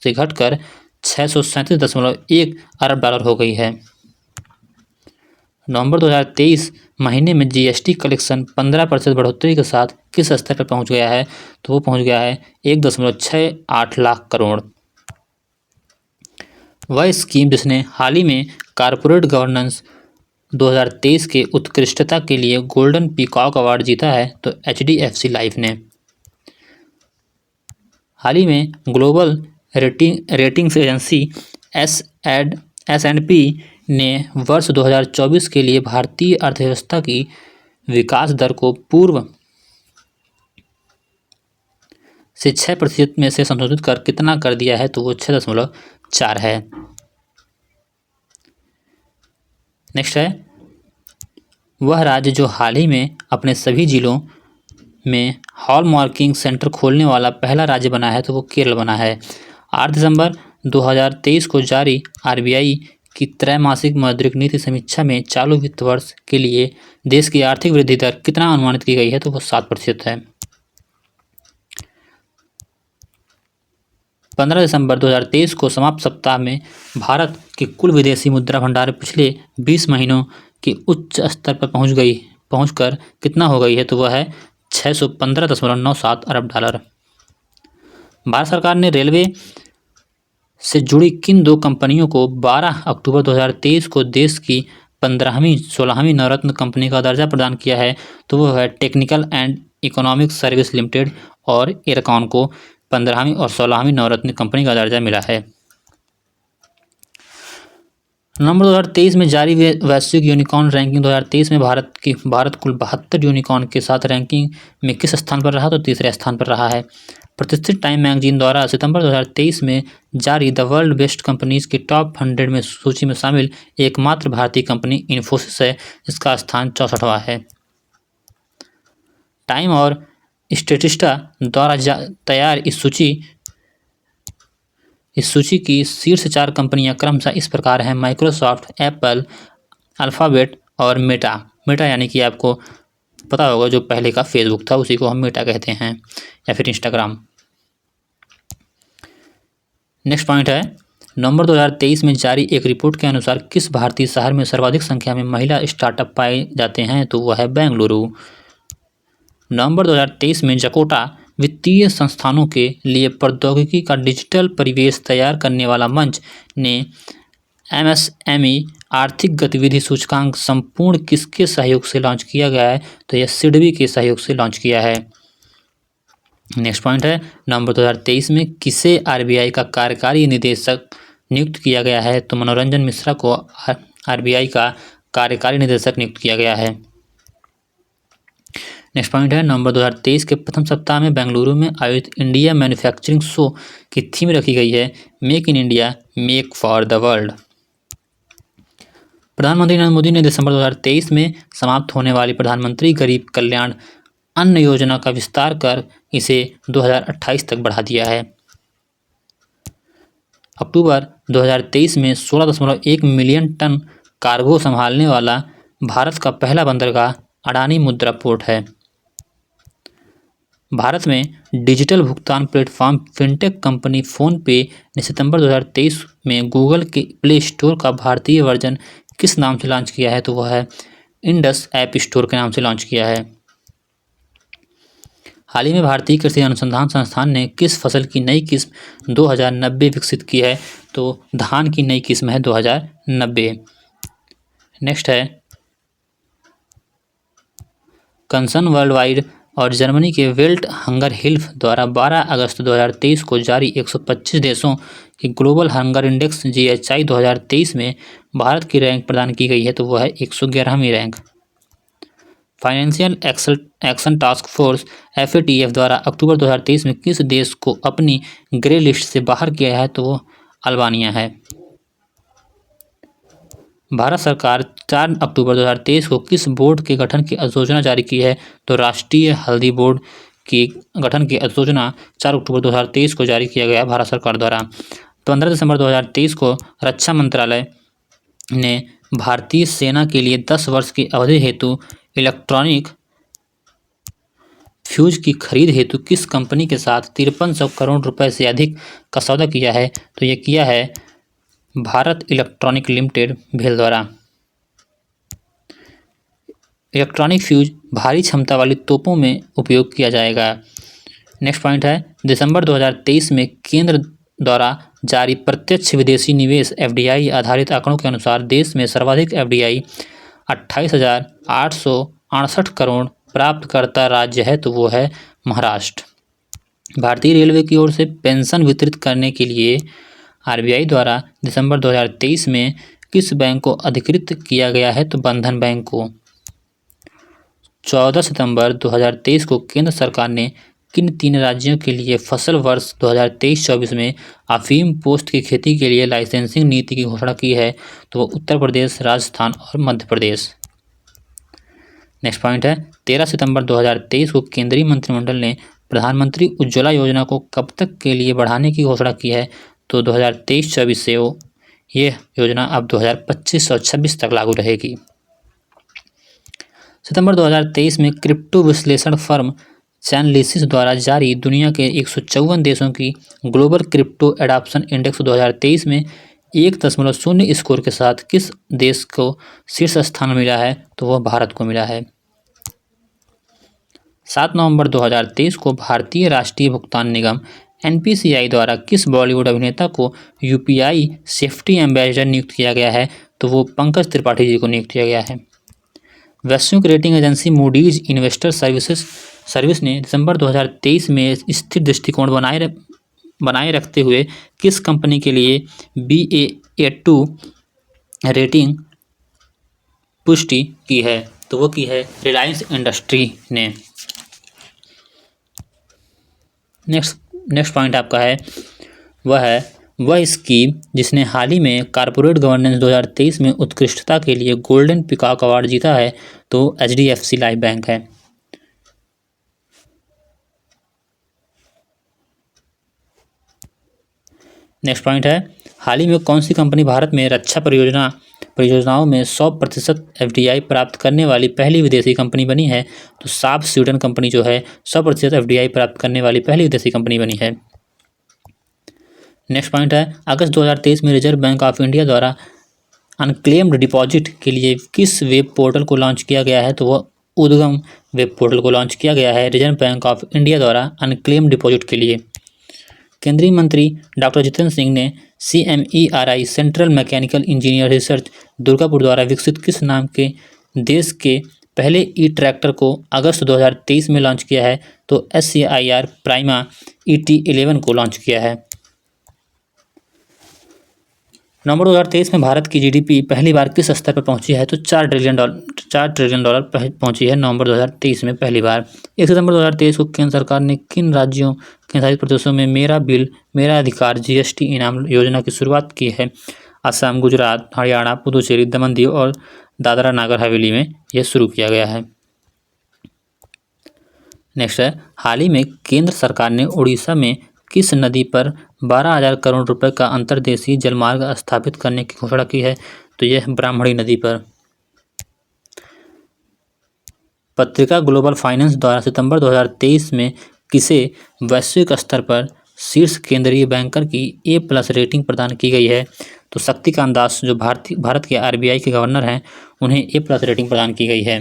से घटकर 637.1 अरब डॉलर हो गई है। नवंबर 2023 महीने में जीएसटी कलेक्शन 15% बढ़ोतरी के साथ किस स्तर पर पहुंच गया है? तो वो पहुंच गया है 1.68 लाख करोड़। वह स्कीम जिसने हाल ही में कॉरपोरेट गवर्नेंस 2023 के उत्कृष्टता के लिए गोल्डन पीकॉक अवार्ड जीता है, तो HDFC लाइफ ने। हाल ही में ग्लोबल रेटिंग्स एजेंसी S&P ने वर्ष 2024 के लिए भारतीय अर्थव्यवस्था की विकास दर को पूर्व से 6% में से संशोधित कर कितना कर दिया है? तो वो 6.4 है। नेक्स्ट है, वह राज्य जो हाल ही में अपने सभी जिलों में हॉलमार्किंग सेंटर खोलने वाला पहला राज्य बना है, तो वो केरल बना है। 8 दिसंबर 2023 को जारी RBI की त्रैमासिक मौद्रिक नीति समीक्षा में चालू वित्त वर्ष के लिए देश की आर्थिक वृद्धि दर कितना अनुमानित की गई है? तो वो 7% है। 15 दिसंबर 2023 को समाप्त सप्ताह में भारत के कुल विदेशी मुद्रा भंडार पिछले 20 महीनों के उच्च स्तर पर पहुंचकर कितना हो गई है? तो वह है 615.97 अरब डॉलर। भारत सरकार ने रेलवे से जुड़ी किन 2 कंपनियों को 12 अक्टूबर 2023 को देश की 15वीं 16वीं नवरत्न कंपनी का दर्जा प्रदान किया है? तो वह है technical and economic service limited और एयरकॉन को 15वीं और 16वीं नवरत्न कंपनी का दर्जा मिला है। नवंबर 2023 में जारी वैश्विक यूनिकॉर्न रैंकिंग 2023 में भारत कुल 72 यूनिकॉर्न के साथ रैंकिंग में किस स्थान पर रहा? तो तीसरे स्थान पर रहा है। प्रतिष्ठित टाइम मैगजीन द्वारा सितंबर 2023 में जारी द वर्ल्ड बेस्ट कंपनीज की टॉप 100 में सूची में शामिल एकमात्र भारतीय कंपनी इन्फोसिस है, जिसका स्थान 64वां है। टाइम और स्टेटिस्टा द्वारा तैयार इस सूची की शीर्ष 4 कंपनियां क्रमशः इस प्रकार हैं: माइक्रोसॉफ्ट, एप्पल, अल्फाबेट और मेटा यानी कि आपको पता होगा जो पहले का फेसबुक था उसी को हम मेटा कहते हैं, या फिर इंस्टाग्राम। नेक्स्ट पॉइंट है, नवंबर 2023 में जारी एक रिपोर्ट के अनुसार किस भारतीय शहर में सर्वाधिक संख्या में महिला स्टार्टअप पाए जाते हैं? तो वह है बेंगलुरु। नवंबर 2023 में जकोटा वित्तीय संस्थानों के लिए प्रौद्योगिकी का डिजिटल परिवेश तैयार करने वाला मंच ने MSME आर्थिक गतिविधि सूचकांक संपूर्ण किसके सहयोग से लॉन्च किया गया है? तो यह सिडबी के सहयोग से लॉन्च किया है। नेक्स्ट पॉइंट है, नवंबर 2023 में किसे RBI का कार्यकारी निदेशक नियुक्त किया गया है? तो मनोरंजन मिश्रा को RBI का कार्यकारी निदेशक नियुक्त किया गया है। नेक्स्ट पॉइंट है, नवंबर 2023 के प्रथम सप्ताह में बेंगलुरु में आयोजित इंडिया मैन्युफैक्चरिंग शो की थीम रखी गई है make in India, make for the world. प्रधानमंत्री नरेंद्र मोदी ने दिसंबर 2023 में समाप्त होने वाली प्रधानमंत्री गरीब कल्याण अन्न योजना का विस्तार कर इसे 2028 तक बढ़ा दिया है। अक्टूबर 2023 में 16.1 मिलियन टन कार्गो संभालने वाला भारत का पहला बंदरगाह अडानी मुद्रा पोर्ट है। भारत में डिजिटल भुगतान प्लेटफॉर्म फिनटेक कंपनी फोनपे ने सितंबर 2023 में गूगल के प्ले स्टोर का भारतीय वर्जन किस नाम से लॉन्च किया है? तो वह है इंडस ऐप स्टोर के नाम से लॉन्च किया है। हाल ही में भारतीय कृषि अनुसंधान संस्थान ने किस फसल की नई किस्म 2090 विकसित की है? तो धान की नई किस्म है 2090। नेक्स्ट है, कंसर्न वर्ल्ड वाइड और जर्मनी के वेल्ट हंगर हिल्फ द्वारा 12 अगस्त 2023 को जारी 125 देशों के ग्लोबल हंगर इंडेक्स GHI 2023 में भारत की रैंक प्रदान की गई है, तो वह है 111वीं rank. Financial action task force FATF द्वारा अक्टूबर 2023 में किस देश को अपनी ग्रे लिस्ट से बाहर किया है? तो वो अल्बानिया है। भारत सरकार 4 अक्टूबर 2023 को किस बोर्ड के गठन की अधिसूचना जारी की है? तो राष्ट्रीय हल्दी बोर्ड की गठन की अधिसूचना 4 अक्टूबर 2023 को जारी किया गया भारत सरकार द्वारा। 15 दिसंबर 2023 को रक्षा मंत्रालय ने भारतीय सेना के लिए 10 वर्ष की अवधि हेतु इलेक्ट्रॉनिक फ्यूज की खरीद हेतु किस कंपनी के साथ 5300 करोड़ रुपए से अधिक का सौदा किया है? तो ये किया है भारत इलेक्ट्रॉनिक लिमिटेड भेल द्वारा। इलेक्ट्रॉनिक फ्यूज भारी क्षमता वाली तोपों में उपयोग किया जाएगा। नेक्स्ट पॉइंट है, दिसंबर 2023 में केंद्र द्वारा जारी प्रत्यक्ष विदेशी निवेश एफडीआई आधारित आंकड़ों के अनुसार देश में सर्वाधिक एफडीआई 28,868 करोड़ प्राप्त करता राज्य है तो वो है महाराष्ट्र। भारतीय रेलवे की ओर से पेंशन वितरित करने के लिए आरबीआई द्वारा दिसंबर 2023 में किस बैंक को अधिकृत किया गया है? तो बंधन बैंक को। 14 सितंबर 2023 को केंद्र सरकार ने किन 3 राज्यों के लिए फसल वर्ष 2023-24 में अफीम पोस्त की खेती के लिए लाइसेंसिंग नीति की घोषणा की है? तो वो उत्तर प्रदेश, राजस्थान और मध्य प्रदेश। नेक्स्ट पॉइंट है, 13 सितंबर 2023 को केंद्रीय मंत्रिमंडल ने प्रधानमंत्री उज्ज्वला योजना को कब तक के लिए बढ़ाने की घोषणा की है? तो 2023-24 से ये योजना अब 2025 और 26 तक लागू रहेगी। सितंबर 2023 में क्रिप्टो विश्लेषण फर्म चैनलिसिस द्वारा जारी दुनिया के 154 देशों की ग्लोबल क्रिप्टो एडॉप्शन इंडेक्स 2023 में 1.0 स्कोर के साथ किस देश को शीर्ष स्थान मिला है? तो वह भारत को मिला है। 7 नवंबर 2023 को भारतीय राष्ट्रीय भुगतान निगम एनपीसीआई द्वारा किस बॉलीवुड अभिनेता को यूपीआई सेफ्टी एम्बेसडर नियुक्त किया गया है? तो वो पंकज त्रिपाठी जी को नियुक्त किया गया है। वैश्विक rating agency Moody's investor service ने दिसंबर 2023 में स्थिर दृष्टिकोण बनाए रखते हुए किस कंपनी के लिए Baa2 रेटिंग पुष्टि की है? तो वो की है रिलायंस इंडस्ट्री ने। नेक्स्ट पॉइंट आपका है वह स्कीम जिसने हाल ही में कॉर्पोरेट गवर्नेंस 2023 में उत्कृष्टता के लिए गोल्डन पीकॉक अवार्ड जीता है तो एचडीएफसी लाइफ बैंक है। नेक्स्ट पॉइंट है, हाल ही में कौन सी कंपनी भारत में रक्षा परियोजनाओं में 100% एफडीआई प्राप्त करने वाली पहली विदेशी कंपनी बनी है? तो साफ स्वीडन कंपनी जो है 100% एफडीआई प्राप्त करने वाली पहली विदेशी कंपनी बनी है। नेक्स्ट पॉइंट है, अगस्त 2023 में रिजर्व बैंक ऑफ इंडिया द्वारा अनक्लेम्ड डिपॉजिट के लिए किस वेब पोर्टल को लॉन्च किया गया है? तो वह उद्गम वेब पोर्टल को लॉन्च किया गया है रिजर्व बैंक ऑफ इंडिया द्वारा अनक्लेम्ड डिपॉजिट के लिए। केंद्रीय मंत्री डॉक्टर जितेंद्र सिंह ने CMERI central mechanical engineer research Durgapur द्वारा विकसित किस नाम के देश के पहले ट्रैक्टर को अगस्त 2023 में लॉन्च किया है? तो SCIR प्राइमा ET11 को लॉन्च किया है। नवंबर 2023 में भारत की जीडीपी पहली बार किस स्तर पर पहुंची है? तो 4 ट्रिलियन डॉलर पहुंची है नवंबर 2023 में पहली बार। 1 सितंबर 2023 को केंद्र सरकार ने किन राज्यों केंद्रशासित प्रदेशों में मेरा बिल मेरा अधिकार GST इनाम योजना की शुरुआत की है? असम, गुजरात, हरियाणा, पुदुचेरी, दमन दीव और दादरा नागर हवेली में यह शुरू किया गया है। नेक्स्ट है, हाल ही में केंद्र सरकार ने उड़ीसा में किस नदी पर 12,000 करोड़ रुपए का अंतर्देशीय जलमार्ग स्थापित करने की घोषणा की है? तो यह ब्राह्मणी नदी पर। पत्रिका ग्लोबल फाइनेंस द्वारा सितंबर 2023 में किसे वैश्विक स्तर पर शीर्ष केंद्रीय बैंकर की A+ रेटिंग प्रदान की गई है? तो शक्तिकांत दास जो भारत के RBI के गवर्नर हैं उन्हें A+ रेटिंग प्रदान की गई है।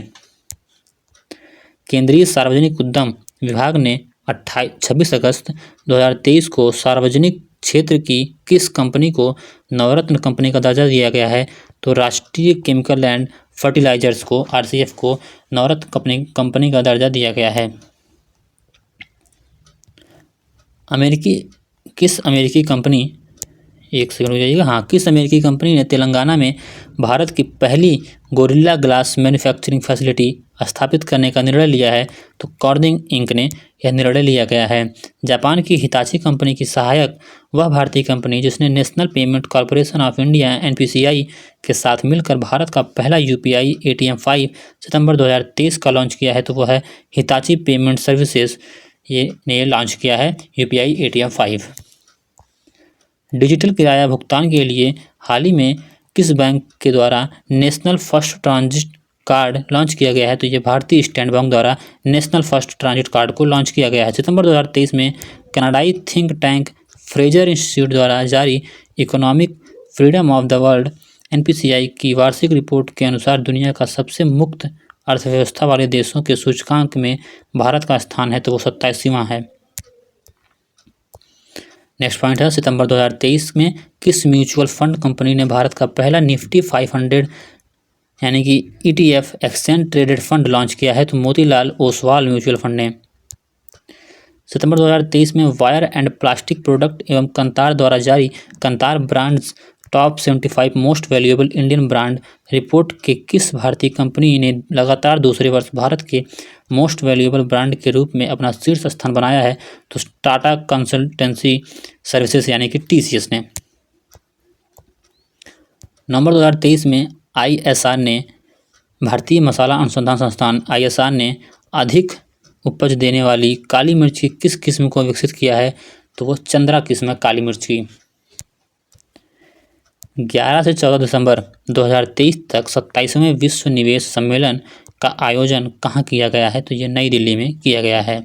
केंद्रीय सार्वजनिक उद्यम विभाग ने 26 अगस्त 2023 को सार्वजनिक क्षेत्र की किस कंपनी को नवरत्न कंपनी का दर्जा दिया गया है? तो राष्ट्रीय केमिकल एंड फर्टिलाइजर्स को RCF को नवरत्न कंपनी का दर्जा दिया गया है। किस अमेरिकी कंपनी एक सेकंड हो जाइएगा हाँ किस अमेरिकी कंपनी ने तेलंगाना में भारत की पहली गोरिल्ला ग्लास मैन्युफैक्चरिंग फैसिलिटी स्थापित करने का निर्णय लिया है? तो कॉर्निंग इंक ने यह निर्णय लिया गया है। जापान की हिताची कंपनी की सहायक वह भारतीय कंपनी जिसने national payment corporation of India NPCI के साथ मिलकर भारत का पहला UPI ATM 5 सितंबर 2023 का लॉन्च किया है तो वह है हिताची पेमेंट सर्विसेज ने लॉन्च किया है UPI ATM 5। डिजिटल किराया भुगतान के लिए हाल ही में किस बैंक के द्वारा national first transit card launch किया गया है? तो ये भारतीय स्टेट बैंक द्वारा नेशनल फर्स्ट ट्रांजिट कार्ड को लॉन्च किया गया है। सितंबर 2023 में कनाडाई थिंक टैंक फ्रेजर इंस्टीट्यूट द्वारा जारी economic freedom of the world (NPCI) की वार्षिक रिपोर्ट के अनुसार दुनिया का सबसे मुक्त अर्थव्यवस्था वाले देशों के सूचकांक में भारत का स्थान है, तो वो 27वां है। नेक्स्ट पॉइंट है, सितंबर 2023 में किस म्यूचुअल फंड कंपनी ने भारत का पहला निफ्टी 500 यानी कि ETF exchange traded fund launch किया है? तो मोतीलाल ओसवाल म्यूचुअल फंड ने। सितंबर 2023 में वायर एंड प्लास्टिक प्रोडक्ट एवं कंतार द्वारा जारी Kantar brands top 75 most valuable Indian brand report के किस भारतीय कंपनी ने लगातार दूसरे वर्ष भारत के मोस्ट वैल्यूएबल ब्रांड के रूप में अपना शीर्ष स्थान बनाया है? तो टाटा कंसल्टेंसी सर्विसेज यानी कि TCS ने। नवंबर 2023 में ISR ने भारतीय मसाला अनुसंधान संस्थान ISR ने अधिक उपज देने वाली काली मिर्च की किस किस्म को विकसित किया है? तो वो चंद्रा किस्म है काली मिर्च की। 11 से 14 दिसंबर 2023 तक 27वें विश्व निवेश सम्मेलन का आयोजन कहाँ किया गया है? तो ये नई दिल्ली में किया गया है।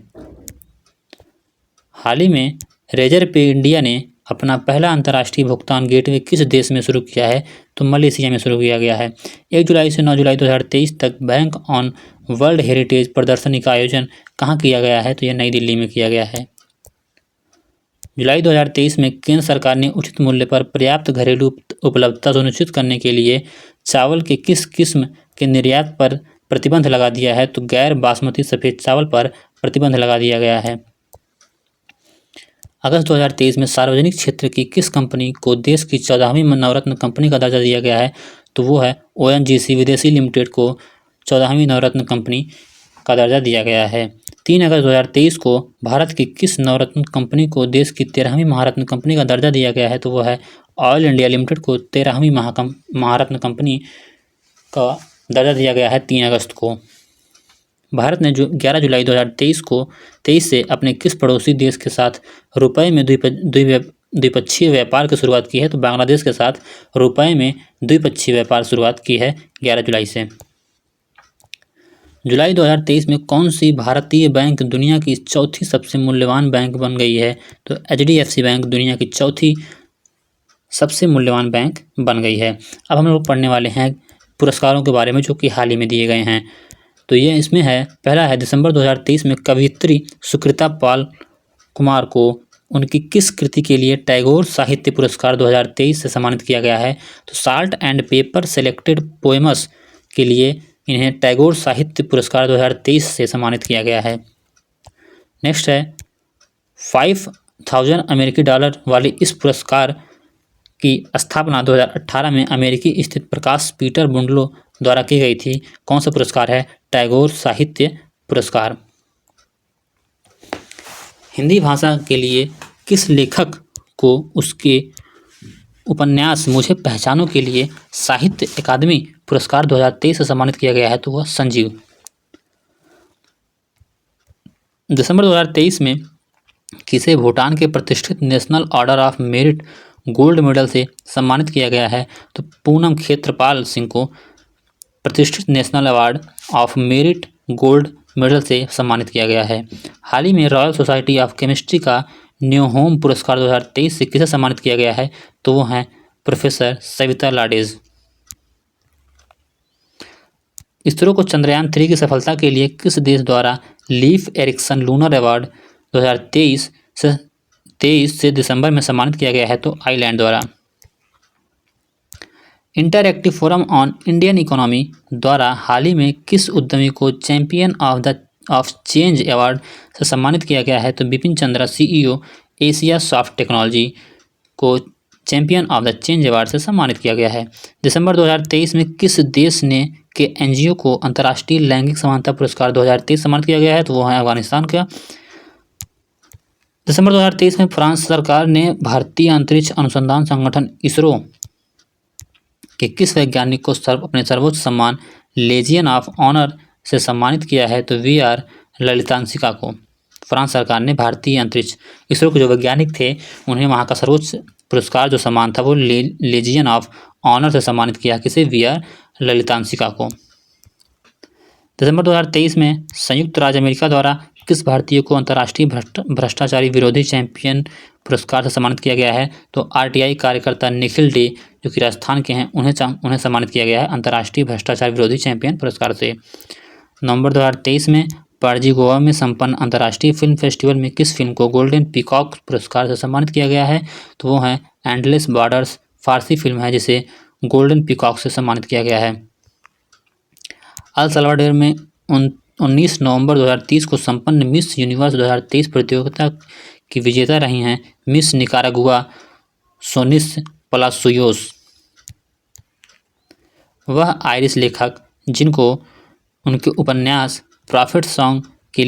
हाल ही में रेजर पे इंडिया ने अपना पहला अंतर्राष्ट्रीय भुगतान गेटवे किस देश में शुरू किया है? तो मलेशिया में शुरू किया गया है। 1 जुलाई से 9 जुलाई 2023 तक बैंक ऑन वर्ल्ड हेरिटेज प्रदर्शनी का आयोजन कहाँ किया गया है? तो यह नई दिल्ली में किया गया है। जुलाई 2023 में केंद्र सरकार ने उचित मूल्य पर पर्याप्त घरेलू उपलब्धता सुनिश्चित करने के लिए चावल के किस किस्म के निर्यात पर प्रतिबंध लगा दिया है? तो गैर बासमती सफ़ेद चावल पर प्रतिबंध लगा दिया गया है। अगस्त 2023 में सार्वजनिक क्षेत्र की किस कंपनी को देश की 14वीं नवरत्न कंपनी का दर्जा दिया गया है? तो वो है ONGC विदेशी लिमिटेड को 14वीं नवरत्न कंपनी का दर्जा दिया गया है। 3 अगस्त 2023 को भारत की किस नवरत्न कंपनी को देश की 13वीं महारत्न कंपनी का दर्जा दिया गया है? तो वो है ऑयल इंडिया लिमिटेड को 13वीं महारत्न कंपनी का दर्जा दिया गया है 3 अगस्त को। भारत ने जो 11 जुलाई 2023 से अपने किस पड़ोसी देश के साथ रुपए में द्विपक्षीय व्यापार की शुरुआत की है? तो बांग्लादेश के साथ रुपए में द्विपक्षीय व्यापार शुरुआत की है 11 जुलाई से। जुलाई 2023 में कौन सी भारतीय बैंक दुनिया की चौथी सबसे मूल्यवान बैंक बन गई है? तो HDFC बैंक दुनिया की चौथी सबसे मूल्यवान बैंक बन गई है। अब हम लोग पढ़ने वाले हैं पुरस्कारों के बारे में जो कि हाल ही में दिए गए हैं। तो ये इसमें है, पहला है दिसंबर 2023 में कवयित्री सुकृता पाल कुमार को उनकी किस कृति के लिए टैगोर साहित्य पुरस्कार 2023 से सम्मानित किया गया है? तो salt and paper selected poems के लिए इन्हें टैगोर साहित्य पुरस्कार 2023 से सम्मानित किया गया है। नेक्स्ट है, 5000 अमेरिकी डॉलर वाले इस पुरस्कार की स्थापना 2018 में अमेरिकी स्थित प्रकाश पीटर बुंडलो द्वारा की गई थी। कौन सा पुरस्कार है? टैगोर साहित्य पुरस्कार। हिंदी भाषा के लिए किस लेखक को उसके उपन्यास मुझे पहचानो के लिए साहित्य अकादमी पुरस्कार 2023 से सम्मानित किया गया है? तो वह संजीव। दिसंबर 2023 में किसे भूटान के प्रतिष्ठित national order of merit gold medal से सम्मानित किया गया है? तो पूनम खेत्रपाल सिंह को प्रतिष्ठित national award of merit gold medal से सम्मानित किया गया है। हाल ही में रॉयल सोसाइटी ऑफ केमिस्ट्री का न्यू होम पुरस्कार 2023 से किसे सम्मानित किया गया है? तो वो हैं प्रोफेसर सविता लाडेज। इसरो को चंद्रयान 3 की सफलता के लिए किस देश द्वारा लीफ एरिक्सन लूनर अवार्ड 2023 से दिसंबर में सम्मानित किया गया है? तो आइलैंड द्वारा। Interactive forum on Indian economy द्वारा हाल ही में किस उद्यमी को चैंपियन ऑफ चेंज अवार्ड से सम्मानित किया गया है? तो Bipin Chandra CEO Asia soft technology को champion of the change award से सम्मानित किया गया है। दिसंबर 2023 में किस देश ने के NGO को अंतर्राष्ट्रीय लैंगिक समानता पुरस्कार 2023 सम्मानित किया गया है? तो वो है अफगानिस्तान का। दिसंबर 2023 में फ्रांस सरकार ने भारतीय अंतरिक्ष अनुसंधान संगठन इसरो के किस वैज्ञानिक को अपने सर्वोच्च सम्मान लेजियन ऑफ ऑनर से सम्मानित किया है? तो VR ललितांशिका को। फ्रांस सरकार ने भारतीय अंतरिक्ष इसरो के जो वैज्ञानिक थे उन्हें वहाँ का सर्वोच्च पुरस्कार जो सम्मान था वो लेजियन ऑफ ऑनर से सम्मानित किया, किसे, वी आर ललितांशिका को। दिसंबर 2023 में संयुक्त राज्य अमेरिका द्वारा किस भारतीय को अंतर्राष्ट्रीय भ्रष्टाचारी विरोधी चैंपियन पुरस्कार से सम्मानित किया गया है? तो आरटीआई कार्यकर्ता निखिल डे, जो कि राजस्थान के हैं, उन्हें सम्मानित किया गया है अंतर्राष्ट्रीय भ्रष्टाचार विरोधी चैंपियन पुरस्कार से। नवंबर 2023 में पणजी गोवा में संपन्न अंतर्राष्ट्रीय फिल्म फेस्टिवल में किस फिल्म को गोल्डन पीकॉक पुरस्कार से सम्मानित किया गया है? तो वो है एंडलेस बॉर्डर्स, फारसी फिल्म है जिसे गोल्डन पीकॉक से सम्मानित किया गया है। अल सल्वाडोर में 19 नवंबर 2023 को संपन्न मिस यूनिवर्स 2023 प्रतियोगिता की विजेता रही हैं मिस निकारागुआ सोनिस पलासुयोस। वह आयरिश लेखक जिनको उनके उपन्यास प्रॉफिट सॉन्ग के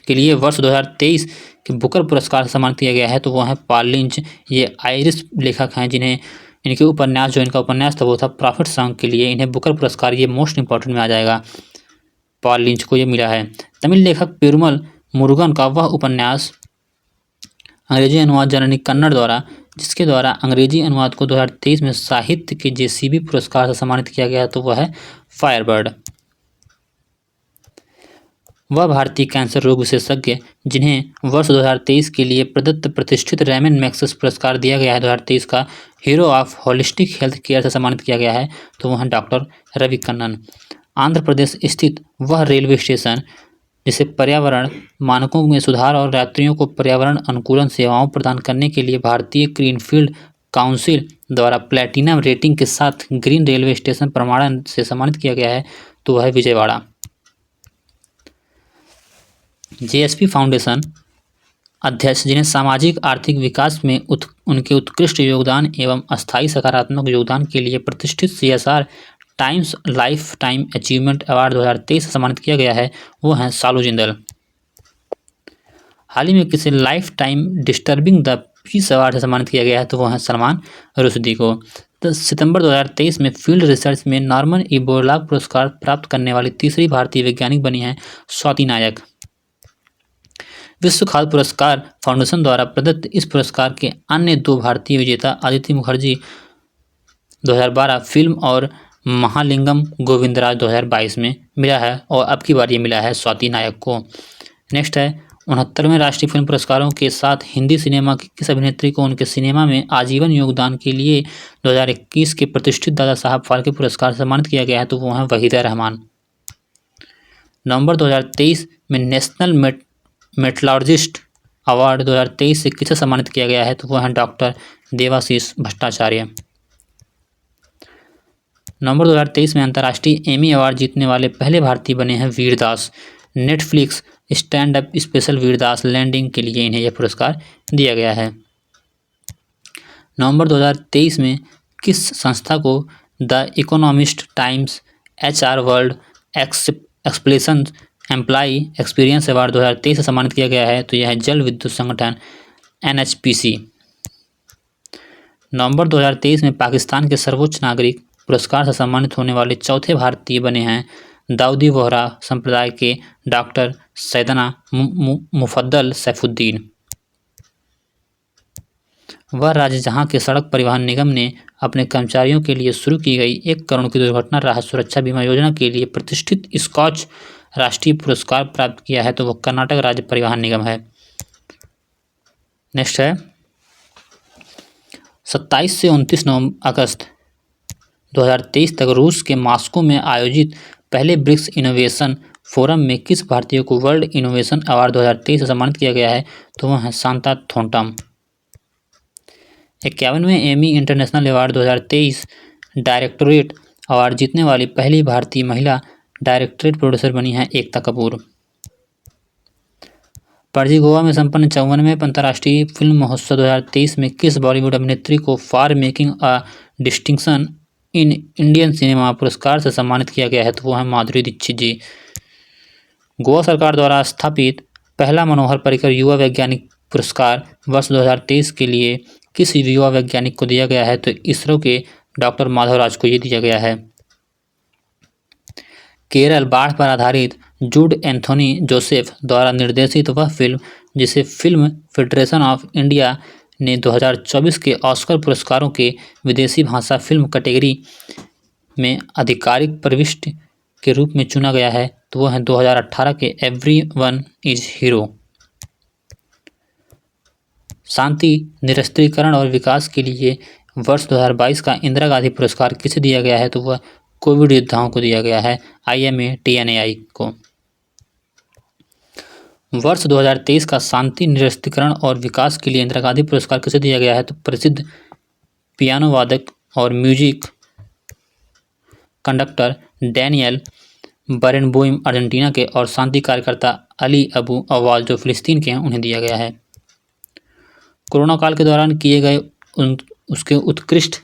लिए वर्ष 2023 के बुकर पुरस्कार से सम्मानित किया गया है? तो वो है पॉल लिंच। ये आयरिश लेखक हैं जिन्हें इनका उपन्यास था वो था प्रॉफिट सॉन्ग के लिए, इन्हें बुकर पुरस्कार, ये मोस्ट इंपॉर्टेंट में आ जाएगा, पॉल लिंच को ये मिला है। तमिल लेखक पेरुमल मुरुगन का वह उपन्यास अंग्रेजी अनुवाद जननी कन्नड़ द्वारा, जिसके द्वारा अंग्रेजी अनुवाद को 2023 में साहित्य के जेसीबी पुरस्कार से सम्मानित किया गया, तो वह है फायरबर्ड। वह भारतीय कैंसर रोग विशेषज्ञ जिन्हें वर्ष 2023 के लिए प्रदत्त प्रतिष्ठित रेमन मैग्सेसे पुरस्कार दिया गया है 2023 का, hero of holistic health care से सम्मानित किया गया है, तो वह डॉक्टर रवि कन्नन। आंध्र प्रदेश स्थित वह रेलवे स्टेशन जिसे पर्यावरण मानकों में सुधार और यात्रियों को पर्यावरण अनुकूलन सेवाओं प्रदान करने के लिए भारतीय ग्रीनफील्ड काउंसिल द्वारा प्लैटिनम रेटिंग के साथ ग्रीन रेलवे स्टेशन प्रमाणन से सम्मानित किया गया है, तो वह है विजयवाड़ा। जेएसपी फाउंडेशन अध्यक्ष जिन्हें सामाजिक आर्थिक विकास में उनके उत्कृष्ट योगदान एवं अस्थायी सकारात्मक योगदान के लिए प्रतिष्ठित CSR times life time achievement award 2023 से सम्मानित किया गया है, वो हैं सालू जिंदल। हाल ही में किसे life time disturbing the peace award से सम्मानित किया गया है, तो वो हैं सलमान रुश्दी को। तो सितंबर 2023 में फील्ड रिसर्च में नॉर्मन ई बोरलॉग पुरस्कार प्राप्त करने वाली तीसरी भारतीय वैज्ञानिक बनी हैं स्वाति नायक। विश्व खाद्य पुरस्कार फाउंडेशन द्वारा प्रदत्त इस पुरस्कार के अन्य 2 भारतीय विजेता अदिति मुखर्जी 2012 फिल्म और महालिंगम गोविंदराज 2022 में मिला है, और अब की बार ये मिला है स्वाति नायक को। नेक्स्ट है 69वें राष्ट्रीय फिल्म पुरस्कारों के साथ हिंदी सिनेमा की किस अभिनेत्री को उनके सिनेमा में आजीवन योगदान के लिए 2021 के प्रतिष्ठित दादा साहब फाल्के पुरस्कार से सम्मानित किया गया है, तो वो हैं वहीदा रहमान। नवंबर 2023 में नेशनल मेटलॉर्जिस्ट अवार्ड 2023 से किसे सम्मानित किया गया है, तो वह है डॉक्टर देवाशीष भट्टाचार्य। नवंबर 2023 में अंतर्राष्ट्रीय एमी अवार्ड जीतने वाले पहले भारतीय बने हैं Vir Das. Netflix stand up special Vir Das Landing के लिए इन्हें यह पुरस्कार दिया गया है। नवंबर 2023 में किस संस्था को the economist times HR world explanation employee experience award 2023 से सम्मानित किया गया है, तो यह है जल विद्युत संगठन NHPC। नवंबर 2023 में पाकिस्तान के सर्वोच्च नागरिक पुरस्कार से सम्मानित होने वाले चौथे भारतीय बने हैं दाऊदी बोहरा संप्रदाय के डॉक्टर सैदना मुफद्दल सैफुद्दीन। वह राज्य जहां के सड़क परिवहन निगम ने अपने कर्मचारियों के लिए शुरू की गई 1 करोड़ की दुर्घटना राहत सुरक्षा बीमा योजना के लिए प्रतिष्ठित स्कॉच राष्ट्रीय पुरस्कार प्राप्त किया है, तो वह कर्नाटक राज्य परिवहन निगम है। नेक्स्ट है 27 से 29 अगस्त 2023 तक रूस के मॉस्को में आयोजित पहले ब्रिक्स इनोवेशन फोरम में किस भारतीय को वर्ल्ड इनोवेशन अवार्ड 2023 से सम्मानित किया गया है, तो वह है शांता थोंटम। 51वें Emmy international award 2023 directorate award जीतने वाली पहली भारतीय महिला डायरेक्टरेट प्रोड्यूसर बनी है एकता कपूर। पणजी गोवा में संपन्न 54वें अंतर्राष्ट्रीय फिल्म महोत्सव 2023 में किस बॉलीवुड अभिनेत्री को for making a distinction in Indian cinema पुरस्कार से सम्मानित किया गया है, तो वो है माधुरी दीक्षित जी। गोवा सरकार द्वारा स्थापित पहला मनोहर पर्रिकर युवा वैज्ञानिक पुरस्कार वर्ष 2023 के लिए किस युवा वैज्ञानिक को दिया गया है, तो इसरो के डॉक्टर माधवराज को ये दिया गया है। केरल बाढ़ पर आधारित जूड एंथोनी जोसेफ द्वारा निर्देशित वह फिल्म जिसे फिल्म फेडरेशन ऑफ इंडिया ने 2024 के ऑस्कर पुरस्कारों के विदेशी भाषा फिल्म कैटेगरी में आधिकारिक प्रविष्टि के रूप में चुना गया है, तो वो है 2018 के एवरीवन इज हीरो। शांति, निरस्त्रीकरण और विकास के लिए वर्ष 2022 का इंदिरा गांधी पुरस्कार किसे दिया गया है, तो वह कोविड योद्धाओं को दिया गया है, IMA-TNAI को। वर्ष 2023 का शांति, निरस्त्रीकरण और विकास के लिए इंदिरा गांधी पुरस्कार किसे दिया गया है, तो प्रसिद्ध पियानो वादक और म्यूजिक कंडक्टर डैनियल बरेनबोइम अर्जेंटीना के और शांति कार्यकर्ता अली अबू अवाल जो फिलिस्तीन के हैं उन्हें दिया गया है। कोरोना काल के दौरान किए गए उसके उत्कृष्ट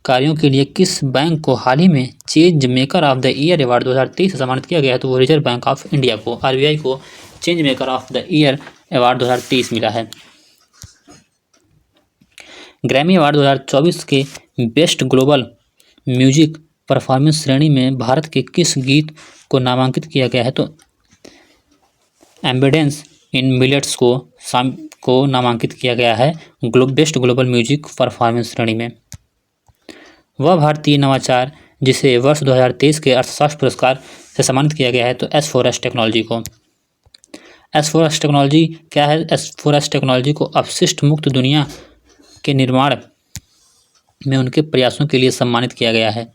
कार्यों के लिए किस बैंक को हाल ही में change maker of the year award 2023 से सम्मानित किया गया है, तो वो रिजर्व बैंक ऑफ इंडिया को, RBI को change maker of the year award 2023 मिला है। ग्रैमी अवार्ड 2024 के बेस्ट ग्लोबल म्यूजिक परफॉर्मेंस श्रेणी में भारत के किस गीत को नामांकित किया गया है, तो एम्बिडेंस इन मिलेट्स को नामांकित किया गया है बेस्ट ग्लोबल म्यूजिक परफॉर्मेंस श्रेणी में। वह भारतीय नवाचार जिसे वर्ष 2023 के अर्थशास्त्र पुरस्कार से सम्मानित किया गया है, तो S4S टेक्नोलॉजी को। S4S टेक्नोलॉजी क्या है? S4S टेक्नोलॉजी को अपशिष्ट मुक्त दुनिया के निर्माण में उनके प्रयासों के लिए सम्मानित किया गया है।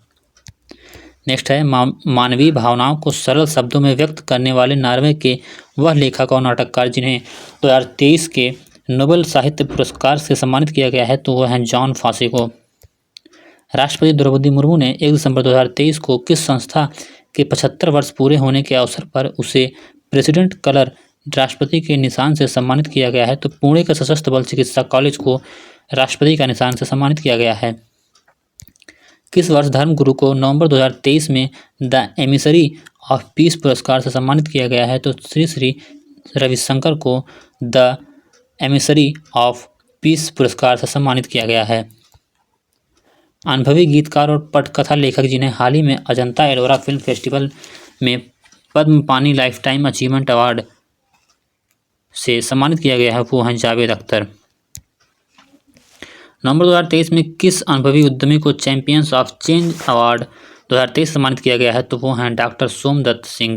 नेक्स्ट है मानवीय भावनाओं को सरल शब्दों में व्यक्त करने वाले नॉर्वे के वह लेखक और नाटककार जिन्हें 2023 के नोबेल साहित्य पुरस्कार से सम्मानित किया गया है, तो वह हैं जॉन फॉसी को। राष्ट्रपति द्रौपदी मुर्मू ने 1 दिसंबर 2023 को किस संस्था के 75 वर्ष पूरे होने के अवसर पर उसे प्रेसिडेंट कलर राष्ट्रपति के निशान से सम्मानित किया गया है, तो पुणे के सशस्त्र बल चिकित्सा कॉलेज को राष्ट्रपति का निशान से सम्मानित किया गया है। किस वर्ष धर्मगुरु को नवंबर 2023 में द एमिसरी ऑफ पीस पुरस्कार से सम्मानित किया गया है, तो श्री रविशंकर को द एमिसरी ऑफ पीस पुरस्कार से सम्मानित किया गया है। अनुभवी गीतकार और पटकथा लेखक जिन्हें हाल ही में अजंता एलोरा फिल्म फेस्टिवल में पद्म पानी लाइफटाइम अचीवमेंट अवार्ड से सम्मानित किया गया है, वो हैं जावेद अख्तर। नवंबर 2023 में किस अनुभवी उद्यमी को चैंपियंस ऑफ चेंज अवार्ड 2023 सम्मानित किया गया है, तो वो हैं डॉक्टर सोमदत्त सिंह।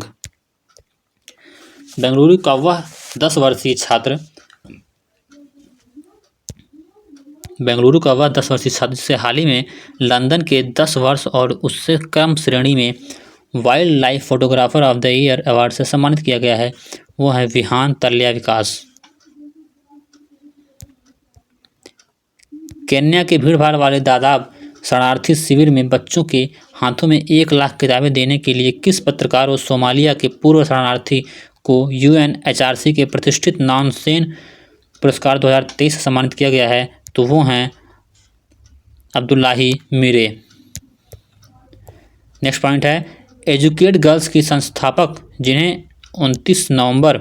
बेंगलुरु का वह 10 वर्षीय छात्र जिसे हाल ही में लंदन के 10 वर्ष और उससे कम श्रेणी में wild life photographer of the year award से सम्मानित किया गया है, वो है विहान तल्या विकास। केन्या के भीड़भाड़ वाले दादाब शरणार्थी शिविर में बच्चों के हाथों में 1 लाख किताबें देने के लिए किस पत्रकार और सोमालिया के पूर्व शरणार्थी को UNHRC के प्रतिष्ठित नॉनसेन पुरस्कार 2023 से सम्मानित किया गया है, तो वो हैं अब्दुल्लाही मीरे। नेक्स्ट पॉइंट है एजुकेट गर्ल्स की संस्थापक जिन्हें 29 नवंबर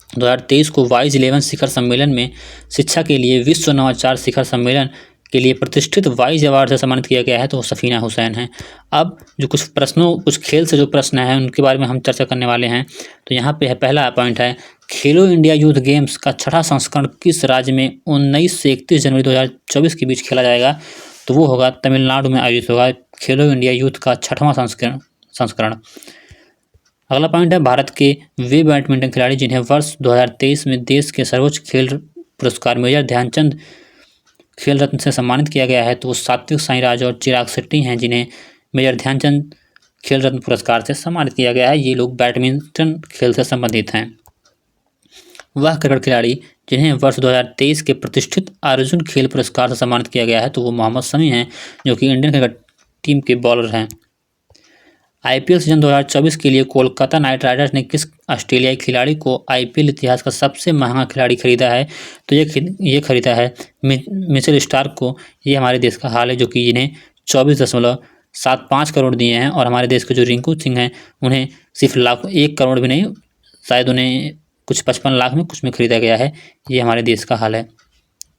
2023 को वाइज 11 शिखर सम्मेलन में शिक्षा के लिए विश्व नवाचार शिखर सम्मेलन के लिए प्रतिष्ठित वाइज अवार्ड से सम्मानित किया गया है, तो वो सफीना हुसैन हैं। अब जो कुछ खेल से जो प्रश्न हैं उनके बारे में हम चर्चा करने वाले हैं। तो यहाँ पे है पहला पॉइंट है खेलो इंडिया यूथ गेम्स का 6ठा संस्करण किस राज्य में 19 से 31 जनवरी 2024 के बीच खेला जाएगा, तो वो होगा तमिलनाडु में आयोजित होगा खेलो इंडिया यूथ का 6वां संस्करण। अगला पॉइंट है भारत के वे बैडमिंटन खिलाड़ी जिन्हें वर्ष 2023 में देश के सर्वोच्च खेल पुरस्कार मेजर ध्यानचंद खेल रत्न से सम्मानित किया गया है, तो वो सात्विक साईराज और चिराग शेट्टी हैं जिन्हें मेजर ध्यानचंद खेल रत्न पुरस्कार से सम्मानित किया गया है। ये लोग बैडमिंटन खेल से संबंधित हैं। वह क्रिकेट खिलाड़ी जिन्हें वर्ष 2023 के प्रतिष्ठित अर्जुन खेल पुरस्कार से सम्मानित किया गया है, तो वो मोहम्मद शमी हैं जो कि इंडियन क्रिकेट टीम के बॉलर हैं। IPL सीजन 2024 के लिए कोलकाता नाइट राइडर्स ने किस ऑस्ट्रेलियाई खिलाड़ी को IPL इतिहास का सबसे महंगा खिलाड़ी खरीदा है, तो ये खरीदा है मिचेल स्टार्क को। ये हमारे देश का हाल है जो कि इन्हें 24.75 करोड़ दिए हैं, और हमारे देश के जो रिंकू सिंह हैं उन्हें सिर्फ 1 करोड़ भी नहीं, शायद उन्हें कुछ 55 लाख में कुछ में खरीदा गया है। ये हमारे देश का हाल है।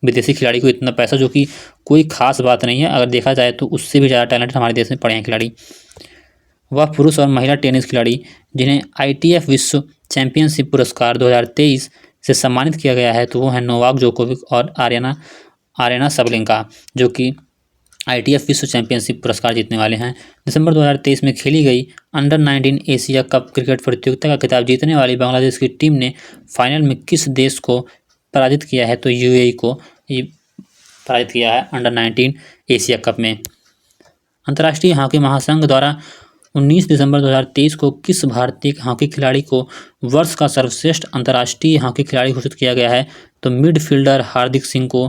विदेशी खिलाड़ी को इतना पैसा जो कि कोई खास बात नहीं है, अगर देखा जाए तो उससे भी ज़्यादा टैलेंट हमारे देश में पड़े हैं खिलाड़ी। वह पुरुष और महिला टेनिस खिलाड़ी जिन्हें ITF विश्व चैंपियनशिप पुरस्कार 2023 से सम्मानित किया गया है तो वो है नोवाक जोकोविक और आरेना सबलेंका, जो कि ITF विश्व चैंपियनशिप पुरस्कार जीतने वाले हैं। दिसंबर 2023 में खेली गई अंडर 19 एशिया कप क्रिकेट प्रतियोगिता का खिताब जीतने वाली बांग्लादेश की टीम ने फाइनल में किस देश को पराजित किया है तो UAE को पराजित किया है अंडर 19 एशिया कप में। अंतर्राष्ट्रीय हॉकी महासंघ द्वारा 19 दिसंबर 2023 को किस भारतीय हॉकी खिलाड़ी को वर्ष का सर्वश्रेष्ठ अंतर्राष्ट्रीय हॉकी खिलाड़ी घोषित किया गया है तो मिडफील्डर हार्दिक सिंह को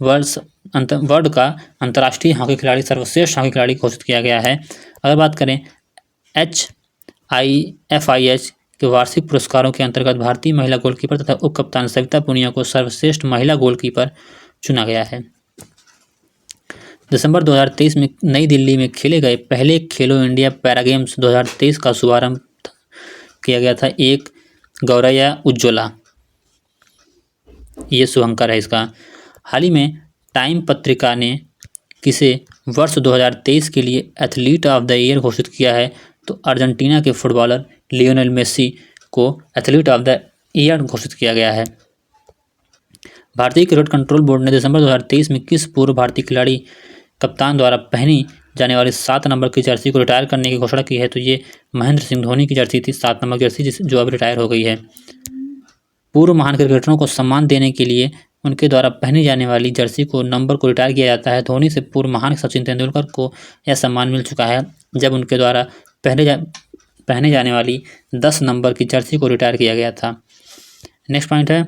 वर्ल्ड का अंतर्राष्ट्रीय हॉकी खिलाड़ी सर्वश्रेष्ठ हॉकी खिलाड़ी घोषित किया गया है। अगर बात करें FIH के वार्षिक पुरस्कारों के अंतर्गत भारतीय महिला गोलकीपर तथा उप कप्तान सविता पुनिया को सर्वश्रेष्ठ महिला गोलकीपर चुना गया है। दिसंबर 2023 में नई दिल्ली में खेले गए पहले खेलो इंडिया पैरा गेम्स 2023 का शुभारंभ किया गया था एक गौरैया उज्ज्वला, ये शुभंकर है इसका। हाल ही में टाइम पत्रिका ने किसे वर्ष 2023 के लिए एथलीट ऑफ द ईयर घोषित किया है तो अर्जेंटीना के फुटबॉलर लियोनेल मेसी को एथलीट ऑफ द ईयर घोषित किया गया है। भारतीय क्रिकेट कंट्रोल बोर्ड ने दिसंबर 2023 में किस पूर्व भारतीय खिलाड़ी कप्तान द्वारा पहनी जाने वाली 7 नंबर की जर्सी को रिटायर करने की घोषणा की है तो ये महेंद्र सिंह धोनी की जर्सी थी 7 नंबर जर्सी, जो अब रिटायर हो गई है। पूर्व महान क्रिकेटरों को सम्मान देने के लिए उनके द्वारा पहनी जाने वाली जर्सी को नंबर को रिटायर किया जाता है। धोनी से पूर्व महान सचिन तेंदुलकर को यह सम्मान मिल चुका है जब उनके द्वारा पहने जाने वाली 10 नंबर की जर्सी को रिटायर किया गया था। नेक्स्ट पॉइंट है,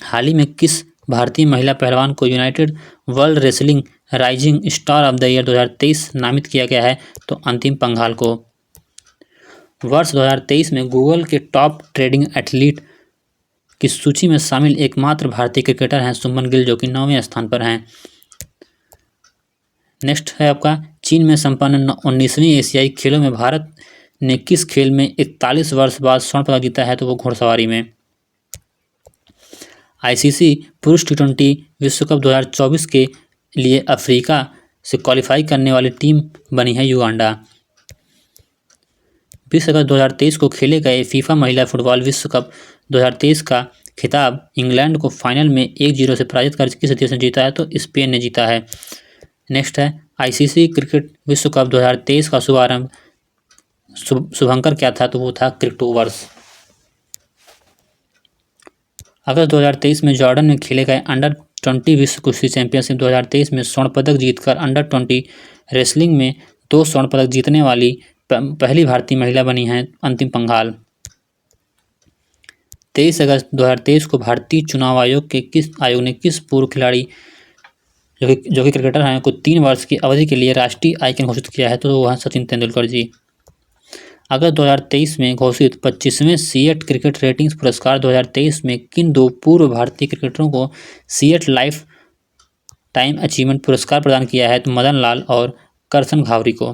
हाल ही में किस भारतीय महिला पहलवान को United world wrestling rising star of the year 2023 नामित किया गया है तो अंतिम पंघाल को। वर्ष 2023 में गूगल के टॉप ट्रेडिंग एथलीट की सूची में शामिल एकमात्र भारतीय क्रिकेटर हैं सुमन गिल, जो कि 9वें स्थान पर हैं। नेक्स्ट है आपका, चीन में संपन्न 19वीं एशियाई खेलों में भारत ने किस खेल में 41 वर्ष बाद स्वर्ण पदक जीता है तो वो घुड़सवारी में। ICC पुरुष T20 विश्व कप 2024 के लिए अफ्रीका से क्वालिफाई करने वाली टीम बनी है युगांडा। 20 अगस्त 2023 को खेले गए फीफा महिला फुटबॉल विश्व कप 2023 का खिताब इंग्लैंड को फाइनल में 1-0 से पराजित कर किस देश ने जीता है तो स्पेन ने जीता है। नेक्स्ट है, ICC क्रिकेट विश्व कप 2023 का शुभारंभ शुभंकर क्या था तो वो था क्रिप्टोवर्स। अगस्त 2023 में जॉर्डन में खेले गए अंडर 20 विश्व कुश्ती चैंपियनशिप 2023 में स्वर्ण पदक जीतकर अंडर 20 रेसलिंग में 2 स्वर्ण पदक जीतने वाली पहली भारतीय महिला बनी हैं अंतिम पंघाल। 23 अगस्त 2023 को भारतीय चुनाव आयोग ने किस पूर्व खिलाड़ी जो कि क्रिकेटर हैं को 3 वर्ष की अवधि के लिए राष्ट्रीय आइकन घोषित किया है तो वह सचिन तेंदुलकर जी। अगस्त 2023 में घोषित 25वें सीएट क्रिकेट रेटिंग्स पुरस्कार 2023 में किन 2 पूर्व भारतीय क्रिकेटरों को सीएट लाइफ टाइम अचीवमेंट पुरस्कार प्रदान किया है तो मदन लाल और करसन घावरी को।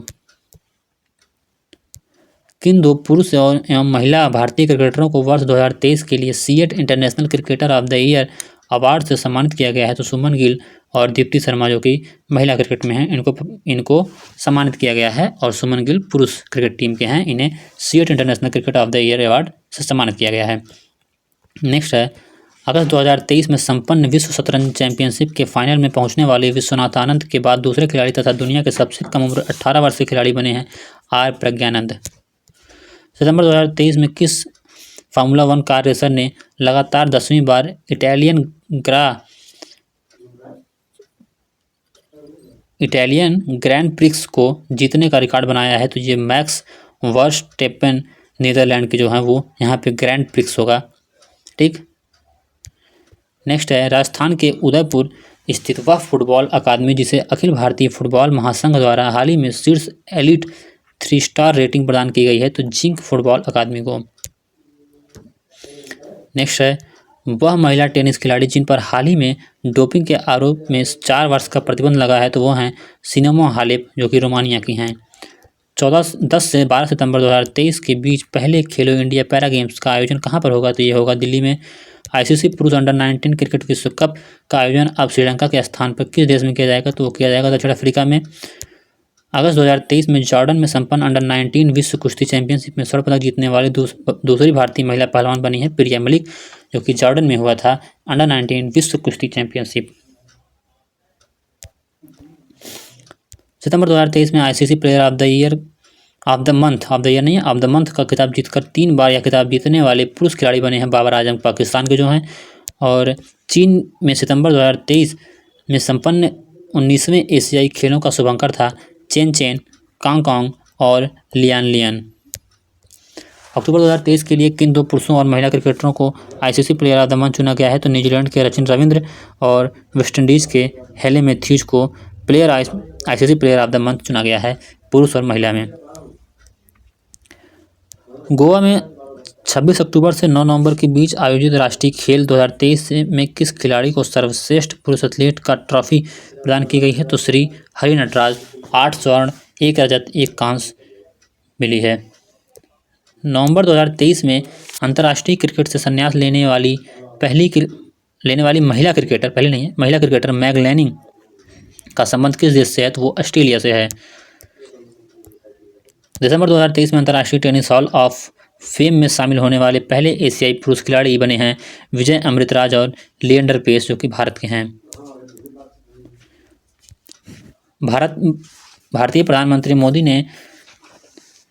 किन 2 पुरुष एवं महिला भारतीय क्रिकेटरों को वर्ष 2023 के लिए CEAT international cricketer of the year award से सम्मानित किया गया है तो सुमन गिल और दीप्ति शर्मा, जो कि महिला क्रिकेट में हैं, इनको सम्मानित किया गया है और सुमन गिल पुरुष क्रिकेट टीम के हैं, इन्हें CEAT international cricket of the year award से सम्मानित किया गया है। नेक्स्ट है, अगस्त 2023 में संपन्न विश्व शतरंज चैंपियनशिप के फाइनल में पहुंचने वाले विश्वनाथ आनंद के बाद दूसरे खिलाड़ी तथा दुनिया के सबसे कम उम्र 18 वर्ष के खिलाड़ी बने हैं आर प्रज्ञानंद। सितंबर 2023 में किस फार्मूला 1 कार रेसर ने लगातार 10वीं बार इटालियन ग्रैंड प्रिक्स को जीतने का रिकॉर्ड बनाया है तो ये मैक्स वर्स्टेपेन नीदरलैंड के जो हैं वो यहाँ पे ग्रैंड प्रिक्स होगा। ठीक, नेक्स्ट है, राजस्थान के उदयपुर स्थित वह फुटबॉल अकादमी जिसे अखिल भारतीय फुटबॉल महासंघ द्वारा हाल ही में शीर्ष एलिट 3 स्टार रेटिंग प्रदान की गई है तो जिंक फुटबॉल अकादमी को। नेक्स्ट है, वह महिला टेनिस खिलाड़ी जिन पर हाल ही में डोपिंग के आरोप में 4 वर्ष का प्रतिबंध लगा है तो वो हैं सिमोना हालेप, जो कि रोमानिया की हैं। 10 से 12 सितंबर 2023 के बीच पहले खेलो इंडिया पैरा गेम्स का आयोजन कहाँ पर होगा तो ये होगा दिल्ली में। ICC पुरुष अंडर 19 क्रिकेट विश्व कप का आयोजन अब श्रीलंका के स्थान पर किस देश में किया जाएगा तो वो किया जाएगा दक्षिण अफ्रीका में। अगस्त 2023 में जॉर्डन में संपन्न अंडर 19 विश्व कुश्ती चैंपियनशिप में स्वर्ण पदक जीतने वाली दूसरी भारतीय महिला पहलवान बनी है प्रिया मलिक, जो कि जॉर्डन में हुआ था अंडर 19 विश्व कुश्ती चैंपियनशिप। सितंबर 2023 में ICC player of the month का खिताब जीतकर 3 बार यह खिताब जीतने वाले पुरुष खिलाड़ी बने हैं बाबर आजम, पाकिस्तान के जो हैं। और चीन में सितंबर 2023 में संपन्न 19वें एशियाई खेलों का शुभंकर था चेन, कांग और लियान। अक्टूबर 2023 के लिए किन 2 पुरुषों और महिला क्रिकेटरों को ICC player of the month चुना गया है? तो न्यूजीलैंड के सचिन रविंद्र और वेस्टइंडीज़ के हेले मैथ्यूज को ICC player of the month चुना गया है पुरुष और महिला में। गोवा में 26 अक्टूबर से 9 नवंबर के बीच आयोजित राष्ट्रीय खेल 2023 में किस खिलाड़ी को सर्वश्रेष्ठ पुरुष एथलीट का ट्रॉफी प्रदान की गई है? तो श्री हरि नटराज। 8 स्वर्ण, 1 रजत, 1 कांस्य मिली है। नवंबर 2023 में अंतर्राष्ट्रीय क्रिकेट से संन्यास लेने वाली महिला क्रिकेटर मैग लैनिंग का संबंध किस देश से है? तो वो ऑस्ट्रेलिया से है। दिसंबर 2023 में अंतर्राष्ट्रीय टेनिस हॉल ऑफ फेम में शामिल होने वाले पहले एशियाई पुरुष खिलाड़ी बने हैं विजय अमृतराज और लिएंडर पेस, जो कि भारत के हैं। भारतीय प्रधानमंत्री मोदी ने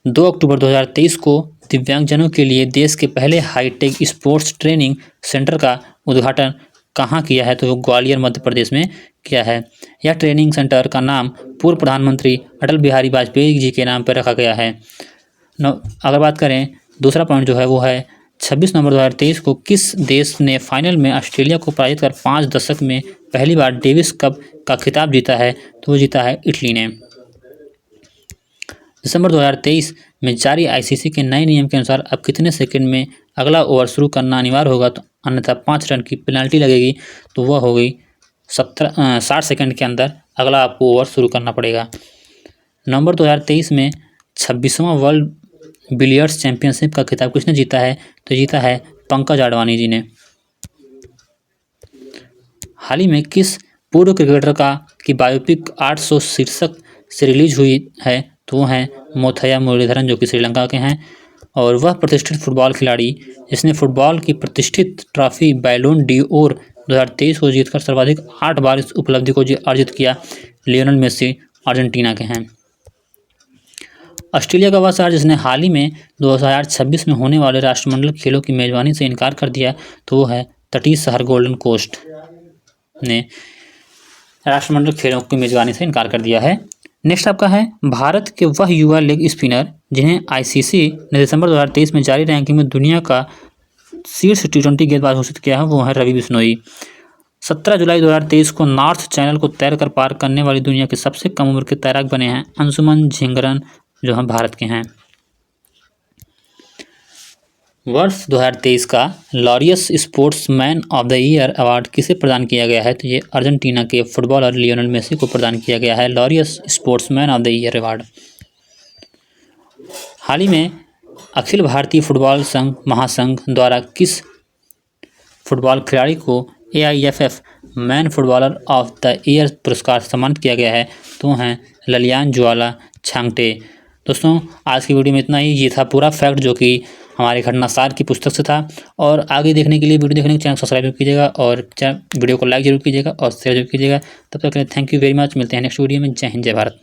2 अक्टूबर 2023 को दिव्यांगजनों के लिए देश के पहले हाईटेक स्पोर्ट्स ट्रेनिंग सेंटर का उद्घाटन कहाँ किया है? तो ग्वालियर मध्य प्रदेश में किया है। यह ट्रेनिंग सेंटर का नाम पूर्व प्रधानमंत्री अटल बिहारी वाजपेयी जी के नाम पर रखा गया है। अगर बात करें दूसरा पॉइंट जो है वो है 26 नवंबर 2023 को किस देश ने फाइनल में ऑस्ट्रेलिया को पराजित कर 5 दशक में पहली बार डेविस कप का खिताब जीता है? तो वो जीता है इटली ने। दिसंबर 2023 में जारी आईसीसी के नए नियम के अनुसार अब कितने सेकंड में अगला ओवर शुरू करना अनिवार्य होगा? तो अन्यथा 5 रन की पेनल्टी लगेगी, तो वह हो गई 60 सेकंड के अंदर अगला आपको ओवर शुरू करना पड़ेगा। नवंबर 2023 में 26वां वर्ल्ड बिलियर्ड्स चैंपियनशिप का खिताब किसने जीता है? तो जीता है पंकज आडवाणी जी ने। हाल ही में किस पूर्व क्रिकेटर की बायोपिक 800 शीर्षक से रिलीज हुई है? तो वो हैं मोथैया मुरलीधरन, जो कि श्रीलंका के हैं। और वह प्रतिष्ठित फुटबॉल खिलाड़ी जिसने फुटबॉल की प्रतिष्ठित ट्रॉफी बैलोन डी'ओर 2023 को जीतकर सर्वाधिक 8 बार इस उपलब्धि को अर्जित किया, लियोनेल मेसी अर्जेंटीना के हैं। ऑस्ट्रेलिया का वह शहर जिसने हाल ही में 2026 में होने वाले राष्ट्रमंडल खेलों की मेजबानी से इनकार कर दिया, तो वो है तटीय शहर गोल्डन कोस्ट ने राष्ट्रमंडल खेलों की मेजबानी से इनकार कर दिया है। नेक्स्ट आपका है भारत के वह युवा लेग स्पिनर जिन्हें आईसीसी ने दिसंबर 2023 में जारी रैंकिंग में दुनिया का शीर्ष T20 गेंदबाज घोषित किया है, वो है रवि बिश्नोई। 17 जुलाई 2023 को नॉर्थ चैनल को तैरकर पार करने वाली दुनिया के सबसे कम उम्र के तैराक बने हैं अंशुमन झिंगरन, जो हम भारत के हैं। वर्ष 2023 का Laureus sportsman of the year award किसे प्रदान किया गया है? तो ये अर्जेंटीना के फुटबॉलर लियोनेल मेसी को प्रदान किया गया है Laureus sportsman of the year award. हाल ही में अखिल भारतीय फुटबॉल महासंघ द्वारा किस फुटबॉल खिलाड़ी को AIFF man footballer of the year पुरस्कार से सम्मानित किया गया है? तो हैं ललियान ज्वाला छांगटे। दोस्तों आज की वीडियो में इतना ही। ये था पूरा फैक्ट जो कि हमारे घटनासार की पुस्तक से था। और आगे देखने के लिए वीडियो देखने के चैनल सब्सक्राइब जरूर कीजिएगा और वीडियो को लाइक जरूर कीजिएगा और शेयर जरूर कीजिएगा। तब तक के लिए थैंक यू वेरी मच। मिलते हैं नेक्स्ट वीडियो में। जय हिंद, जय भारत।